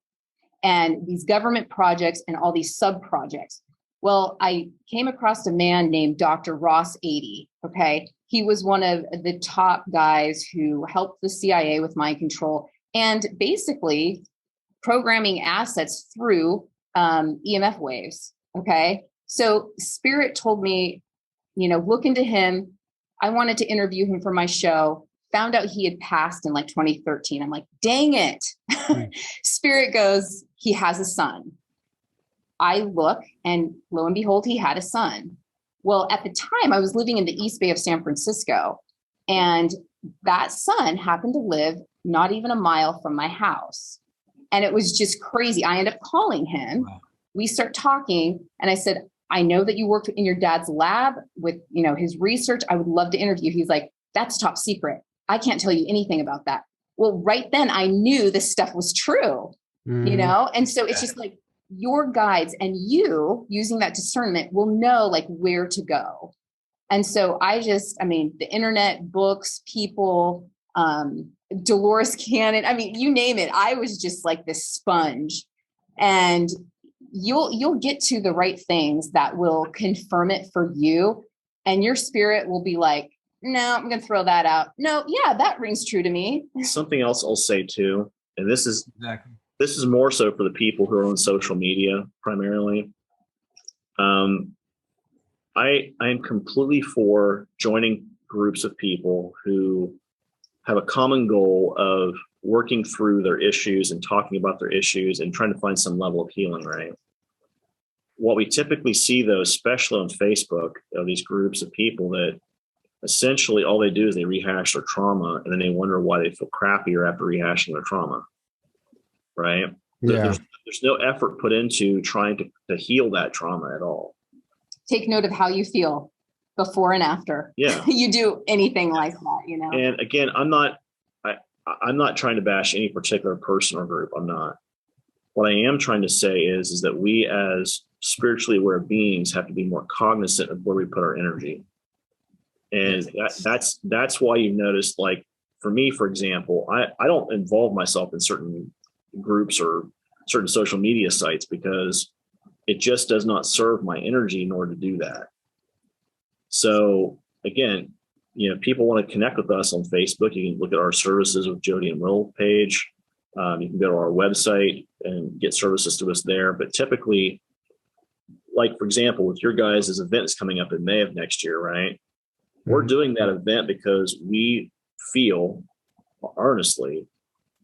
and these government projects and all these sub-projects. Well, I came across a man named Dr. Ross 80. Okay. He was one of the top guys who helped the CIA with mind control and basically programming assets through EMF waves. Okay. So spirit told me, look into him. I wanted to interview him for my show. Found out he had passed in like 2013. I'm like, dang it. Spirit goes, he has a son. I look and lo and behold, he had a son. Well, at the time I was living in the East Bay of San Francisco, and that son happened to live not even a mile from my house. And it was just crazy. I ended up calling him. Wow. We start talking and I said, I know that you worked in your dad's lab with, his research. I would love to interview. He's like, that's top secret. I can't tell you anything about that. Well, right then I knew this stuff was true, And so it's just like your guides and you using that discernment will know like where to go. And so the internet, books, people, Dolores Cannon, you name it. I was just like this sponge, and you'll get to the right things that will confirm it for you. And your spirit will be like, no, I'm going to throw that out. No, yeah, that rings true to me. Something else I'll say too, and this is more so for the people who are on social media primarily. I am completely for joining groups of people who have a common goal of working through their issues and talking about their issues and trying to find some level of healing, right? What we typically see, though, especially on Facebook, are these groups of people that essentially all they do is they rehash their trauma and then they wonder why they feel crappier after rehashing their trauma, right? Yeah. There's no effort put into trying to heal that trauma at all. Take note of how you feel before and after. Yeah. You do anything like that, And again, I'm not trying to bash any particular person or group. I'm not. What I am trying to say is that we as spiritually aware beings have to be more cognizant of where we put our energy. And that's why you noticed, like for me, for example, I don't involve myself in certain groups or certain social media sites because it just does not serve my energy in order to do that. So again, people want to connect with us on Facebook. You can look at our services with Jodi and Will page. You can go to our website and get services to us there. But typically, like for example, with your guys' events coming up in May of next year, right? Mm-hmm. We're doing that event because we feel earnestly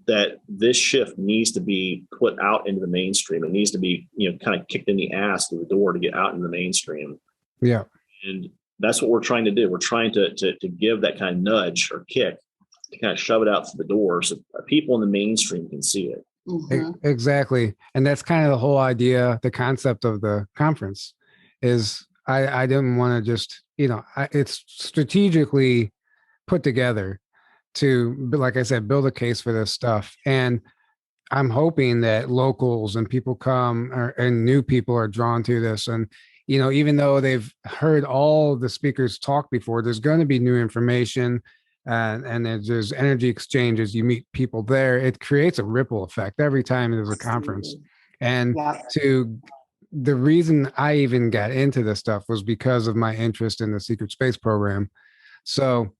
that this shift needs to be put out into the mainstream. It needs to be, kind of kicked in the ass through the door to get out in the mainstream. Yeah. And that's what we're trying to do. We're trying to give that kind of nudge or kick to kind of shove it out through the door so people in the mainstream can see it. Mm-hmm. Exactly. And that's kind of the whole idea, the concept of the conference is I didn't want to just, it's strategically put together to, like I said, build a case for this stuff. And I'm hoping that locals and people come and new people are drawn to this. And, even though they've heard all the speakers talk before, there's going to be new information. and there's energy exchanges. You meet people there. It creates a ripple effect every time there's a conference. And the reason I even got into this stuff was because of my interest in the secret space program. So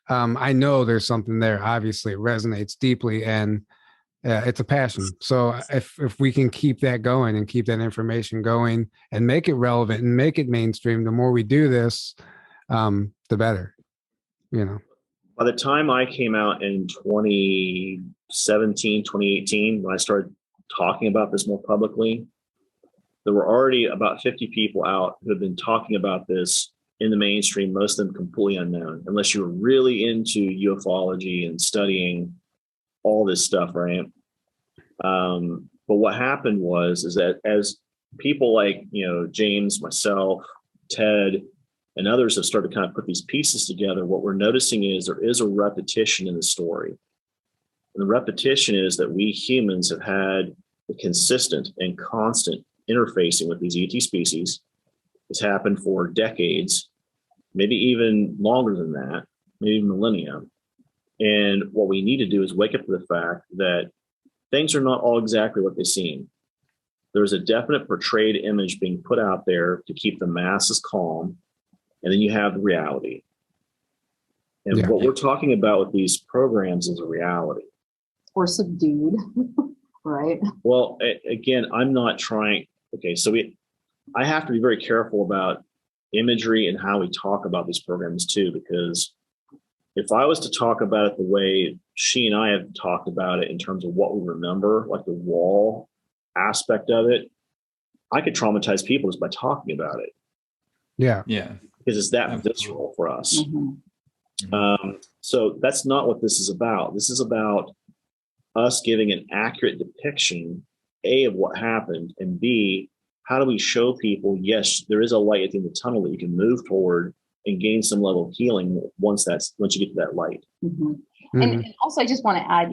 I know there's something there. Obviously, it resonates deeply, and it's a passion. So if we can keep that going and keep that information going and make it relevant and make it mainstream, the more we do this, the better. By the time I came out in 2017, 2018, when I started talking about this more publicly, there were already about 50 people out who had been talking about this in the mainstream, most of them completely unknown, unless you were really into ufology and studying all this stuff, right? But what happened is that as people like, James, myself, Ted, and others have started to kind of put these pieces together, what we're noticing is there is a repetition in the story. And the repetition is that we humans have had a consistent and constant interfacing with these ET species. It's happened for decades, maybe even longer than that, maybe millennia. And what we need to do is wake up to the fact that things are not all exactly what they seem. There's a definite portrayed image being put out there to keep the masses calm. And then you have the reality. And what we're talking about with these programs is a reality. Or subdued, right? Well, again, I'm not trying. Okay, so I have to be very careful about imagery and how we talk about these programs too, because if I was to talk about it the way she and I have talked about it in terms of what we remember, like the wall aspect of it, I could traumatize people just by talking about it. Yeah. Because it's that visceral for us. So that's not what this is about. This is about us giving an accurate depiction, A, of what happened, and B, how do we show people, yes, there is a light at the end of the tunnel that you can move toward and gain some level of healing once you get to that light. And also, I just want to add,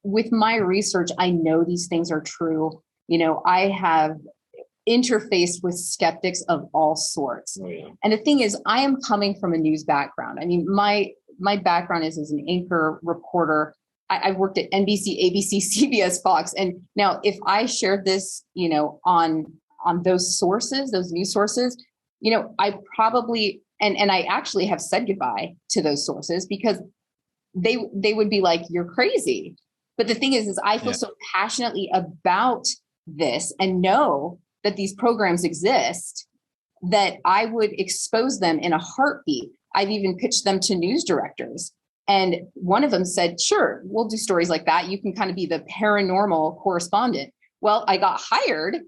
with my research, I know these things are true. I have interfaced with skeptics of all sorts. And the thing is, I am coming from a news background. I mean, my background is as an anchor reporter. I've worked at NBC, ABC, CBS, Fox. And now if I shared this, on those sources, those news sources, I probably, and I actually have said goodbye to those sources because they would be like, you're crazy. But the thing is I feel so passionately about this and know that these programs exist that I would expose them in a heartbeat. I've even pitched them to news directors. And one of them said, sure, we'll do stories like that. You can kind of be the paranormal correspondent. Well, I got hired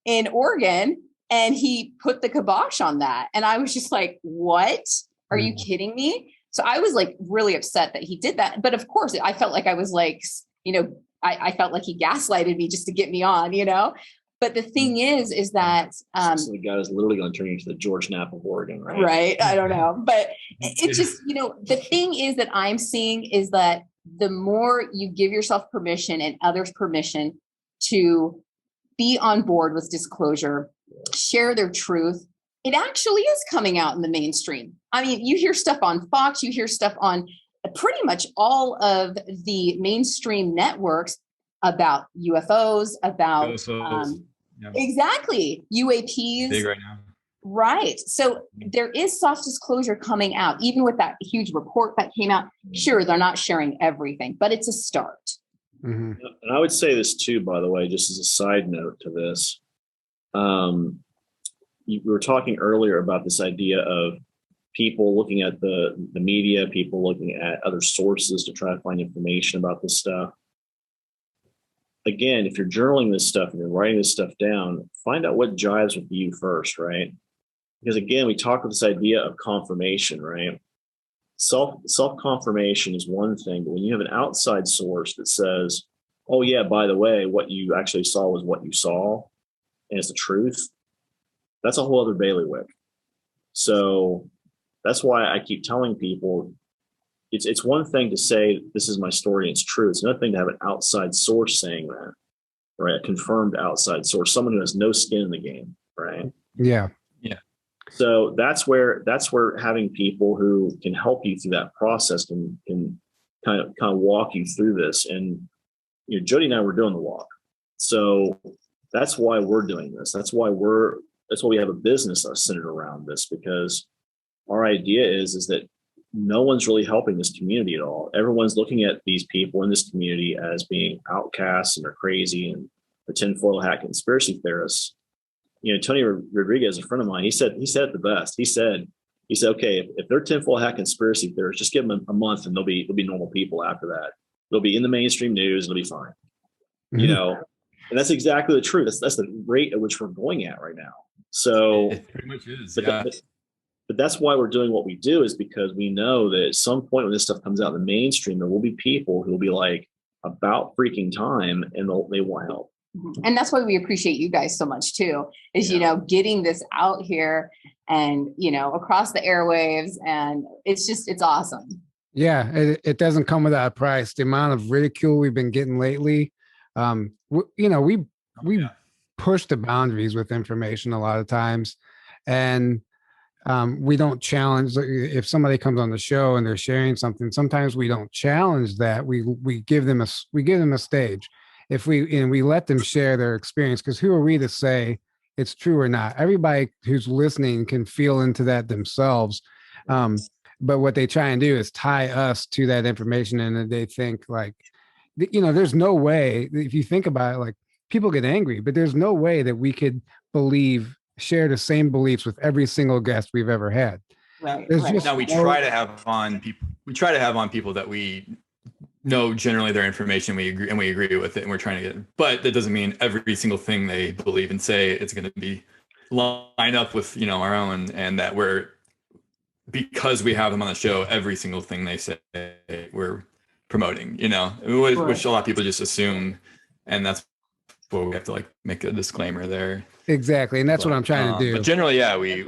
in Oregon and he put the kibosh on that. And I was just like, what? Are you kidding me? So I was like really upset that he did that. But of course, I felt like I was like, I felt like he gaslighted me just to get me on, But the thing is that so the guy is literally going to turn you into the George Knapp of Oregon, right? Right. I don't know. But it's just, the thing is that I'm seeing is that the more you give yourself permission and others permission to be on board with disclosure, share their truth, it actually is coming out in the mainstream. I mean, you hear stuff on Fox, you hear stuff on pretty much all of the mainstream networks about UFOs, about exactly UAPs. Big right now. Right. So there is soft disclosure coming out, even with that huge report that came out. Sure, they're not sharing everything, but it's a start. And I would say this too, by the way, just as a side note to this. We were talking earlier about this idea of people looking at the media, people looking at other sources to try to find information about this stuff. Again, if you're journaling this stuff and you're writing this stuff down, find out what jives with you first, right? Because again, we talk about this idea of confirmation, right? Self-confirmation is one thing, but when you have an outside source that says, oh yeah, by the way, what you actually saw was what you saw, and it's the truth, that's a whole other bailiwick. So that's why I keep telling people, it's one thing to say, this is my story and it's true. It's another thing to have an outside source saying that, right? A confirmed outside source, someone who has no skin in the game, right? Yeah. So that's where having people who can help you through that process can kind of walk you through this. And Jodi and I were doing the walk. So that's why we're doing this. That's why we have a business that's centered around this, because our idea is that no one's really helping this community at all. Everyone's looking at these people in this community as being outcasts and they're crazy and the tinfoil hat conspiracy theorists. Tony Rodriguez, a friend of mine, he said it the best. He said, okay, if they're tinfoil hat conspiracy theorists, just give them a month and they'll be normal people after that. They'll be in the mainstream news. It'll be fine. Mm-hmm. And that's exactly the truth. That's the rate at which we're going at right now. So it pretty much is. But that's why we're doing what we do, is because we know that at some point when this stuff comes out in the mainstream, there will be people who will be like, about freaking time, and they want help. And that's why we appreciate you guys so much too, is, getting this out here and, across the airwaves. And it's awesome. Yeah. It doesn't come without a price. The amount of ridicule we've been getting lately, we push the boundaries with information a lot of times. And we don't challenge. If somebody comes on the show and they're sharing something, sometimes we don't challenge that. We give them a stage. If we let them share their experience, because who are we to say it's true or not? Everybody who's listening can feel into that themselves. But what they try and do is tie us to that information, and they think like, there's no way. If you think about it, like, people get angry, but there's no way that we could share the same beliefs with every single guest we've ever had. Right. Now we try to have on people that we know generally their information, we agree with it, and we're trying to get, but that doesn't mean every single thing they believe and say it's going to be line up with our own, and that because we have them on the show, every single thing they say we're promoting, which a lot of people just assume, and that's where we have to make a disclaimer there. Exactly, and that's what I'm trying to do. But generally, we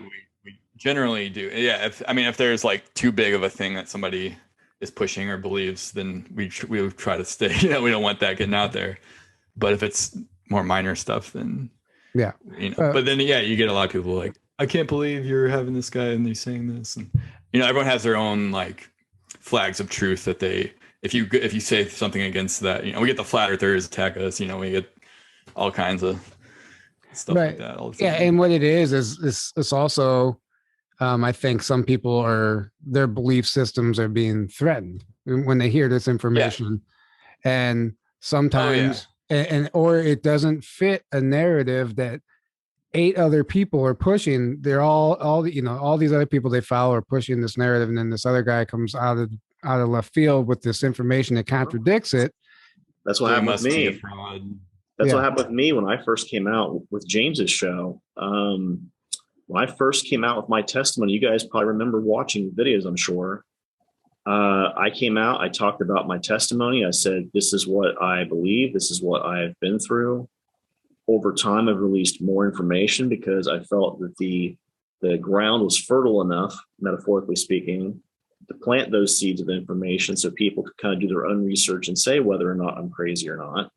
generally do. Yeah, if there's too big of a thing that somebody is pushing or believes, then we try to stay. We don't want that getting out there. But if it's more minor stuff, then but then you get a lot of people like, I can't believe you're having this guy and they're saying this, and everyone has their own flags of truth that if you say something against that, we get the flat earthers attack us. We get all kinds of stuff like that all the time. Yeah, and what it is it's also, I think some people their belief systems are being threatened when they hear this information, and sometimes, or it doesn't fit a narrative that 8 other people are pushing. They're all these other people they follow are pushing this narrative, and then this other guy comes out of left field with this information that contradicts it. That's what happened with me. That's what happened with me when I first came out with James's show. When I first came out with my testimony, you guys probably remember watching videos, I'm sure. I came out, I talked about my testimony. I said, this is what I believe. This is what I've been through. Over time, I've released more information because I felt that the ground was fertile enough, metaphorically speaking, to plant those seeds of information so people could kind of do their own research and say whether or not I'm crazy or not.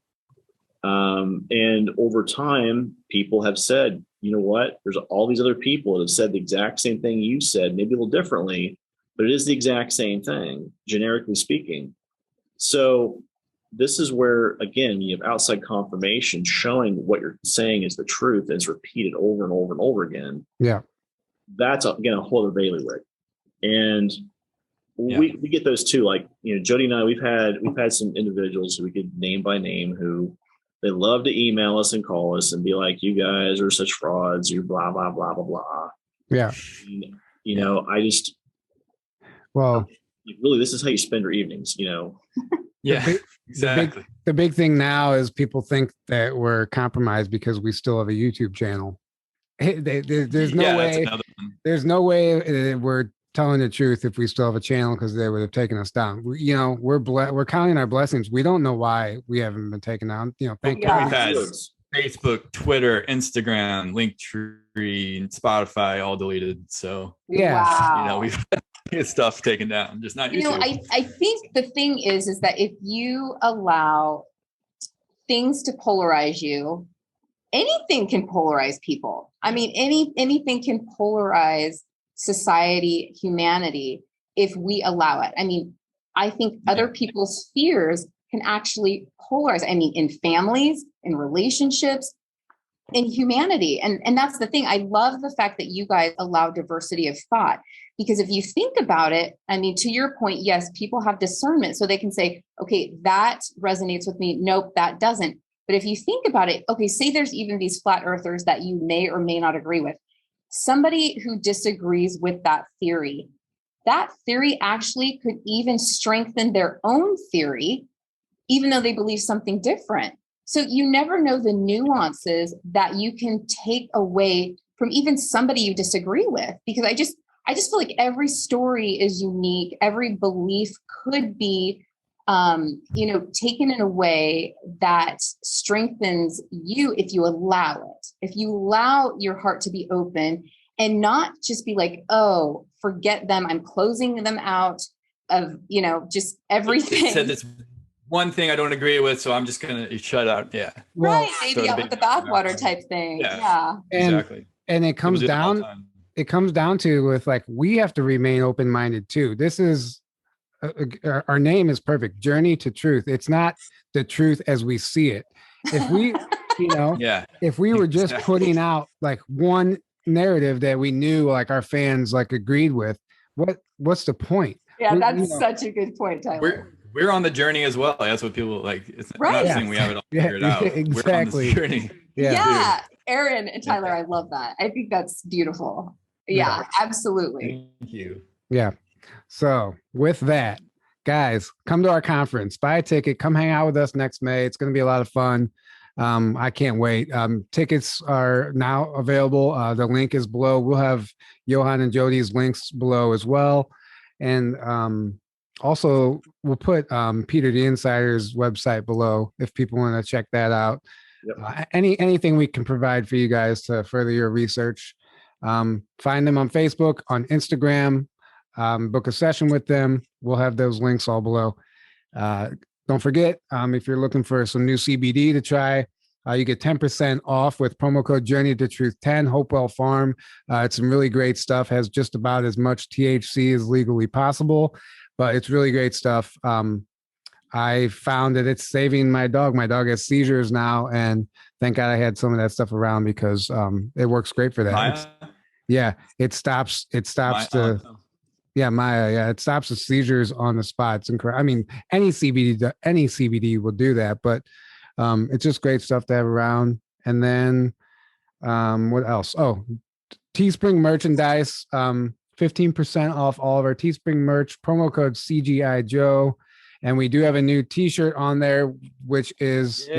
And over time, people have said, you know what, there's all these other people that have said the exact same thing you said, maybe a little differently, but it is the exact same thing, generically speaking. So this is where, again, you have outside confirmation showing what you're saying is the truth, and it's repeated over and over and over again. Yeah. That's, again, a whole other bailiwick. And we get those too. Jodi and I, we've had some individuals who we could name by name who they love to email us and call us and be like, you guys are such frauds, you're blah, blah, blah, blah, blah. Yeah. And, I just, really, this is how you spend your evenings, Yeah, exactly. The big thing now is people think that we're compromised because we still have a YouTube channel. There's no way. There's no way we're telling the truth if we still have a channel, because they would have taken us down. We're counting our blessings. We don't know why we haven't been taken down. Thank God. We've had Facebook, Twitter, Instagram, Linktree, Spotify all deleted. So we've had stuff taken down, just not YouTube. I think the thing is that if you allow things to polarize you, anything can polarize people. I mean, anything can polarize society, humanity, if we allow it. I mean, I think other people's fears can actually polarize. I mean, in families, in relationships, in humanity. And that's the thing. I love the fact that you guys allow diversity of thought, because if you think about it, I mean, to your point, yes, people have discernment, so they can say, okay, that resonates with me. Nope, that doesn't. But if you think about it, okay, say there's even these flat earthers that you may or may not agree with. Somebody who disagrees with that theory actually could even strengthen their own theory, even though they believe something different. So you never know the nuances that you can take away from even somebody you disagree with, because I just feel like every story is unique. Every belief could be taken in a way that strengthens you if you allow it, if you allow your heart to be open and not just be like, oh, forget them, I'm closing them out of, just everything. It said this one thing I don't agree with, so I'm just going to shut out. Yeah. Right. Baby out with the bathwater type thing. Yeah. Exactly. And it comes down to with like, we have to remain open-minded too. This is, our name is perfect. Journey to Truth. It's not the truth as we see it. If we, if we were just putting out like one narrative that we knew like our fans like agreed with, what's the point? Yeah, that's such a good point, Tyler. We're on the journey as well. That's what people like. It's right. not saying we have it all figured out. Exactly. We're on this journey. Yeah. Aaron and Tyler, I love that. I think that's beautiful. Yeah, absolutely. Thank you. Yeah. So with that, guys, come to our conference, buy a ticket, come hang out with us next May. It's going to be a lot of fun. I can't wait. Tickets are now available. The link is below. We'll have Johan and Jodi's links below as well. And also we'll put Peter the Insider's website below if people want to check that out. Yep. Anything we can provide for you guys to further your research. Find them on Facebook, on Instagram, book a session with them. We'll have those links all below. Don't forget, if you're looking for some new CBD to try, you get 10% off with promo code Journey to Truth 10, Hopewell Farm. It's some really great stuff, has just about as much THC as legally possible, but it's really great stuff. I found that it's saving my dog. My dog has seizures now, and thank God I had some of that stuff around because it works great for that. Maya? It stops Maya, Maya. Yeah, it stops the seizures on the spot. It's incredible. I mean, any CBD will do that, but it's just great stuff to have around. And then what else? Oh, Teespring merchandise, 15% off all of our Teespring merch. Promo code CGI Joe. And we do have a new T-shirt on there, which is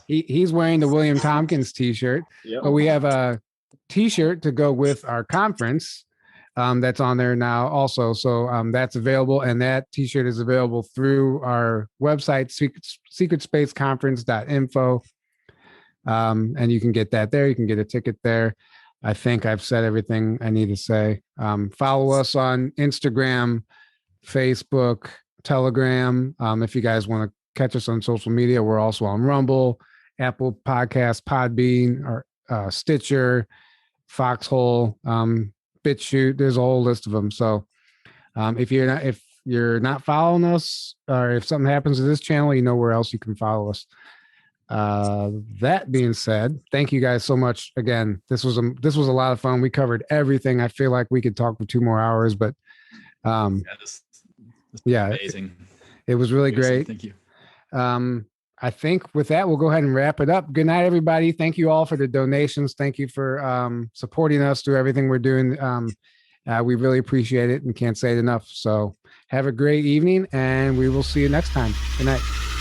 he's wearing the William Tompkins T-shirt, but we have a T-shirt to go with our conference that's on there now also. So that's available, and that T-shirt is available through our website, secretspaceconference.info, and you can get that there. You can get a ticket there. I think I've said everything I need to say. Follow us on Instagram, Facebook, Telegram. If you guys want to catch us on social media, we're also on Rumble, Apple Podcasts, Podbean, or Stitcher, Foxhole, BitChute. There's a whole list of them. So if you're not following us, or if something happens to this channel, you know where else you can follow us. That being said, thank you guys so much. Again, this was a lot of fun. We covered everything. I feel like we could talk for 2 more hours, but amazing. It was really great. Thank you. I think with that, we'll go ahead and wrap it up. Good night, everybody. Thank you all for the donations. Thank you for supporting us through everything we're doing. We really appreciate it and can't say it enough. So have a great evening, and we will see you next time. Good night.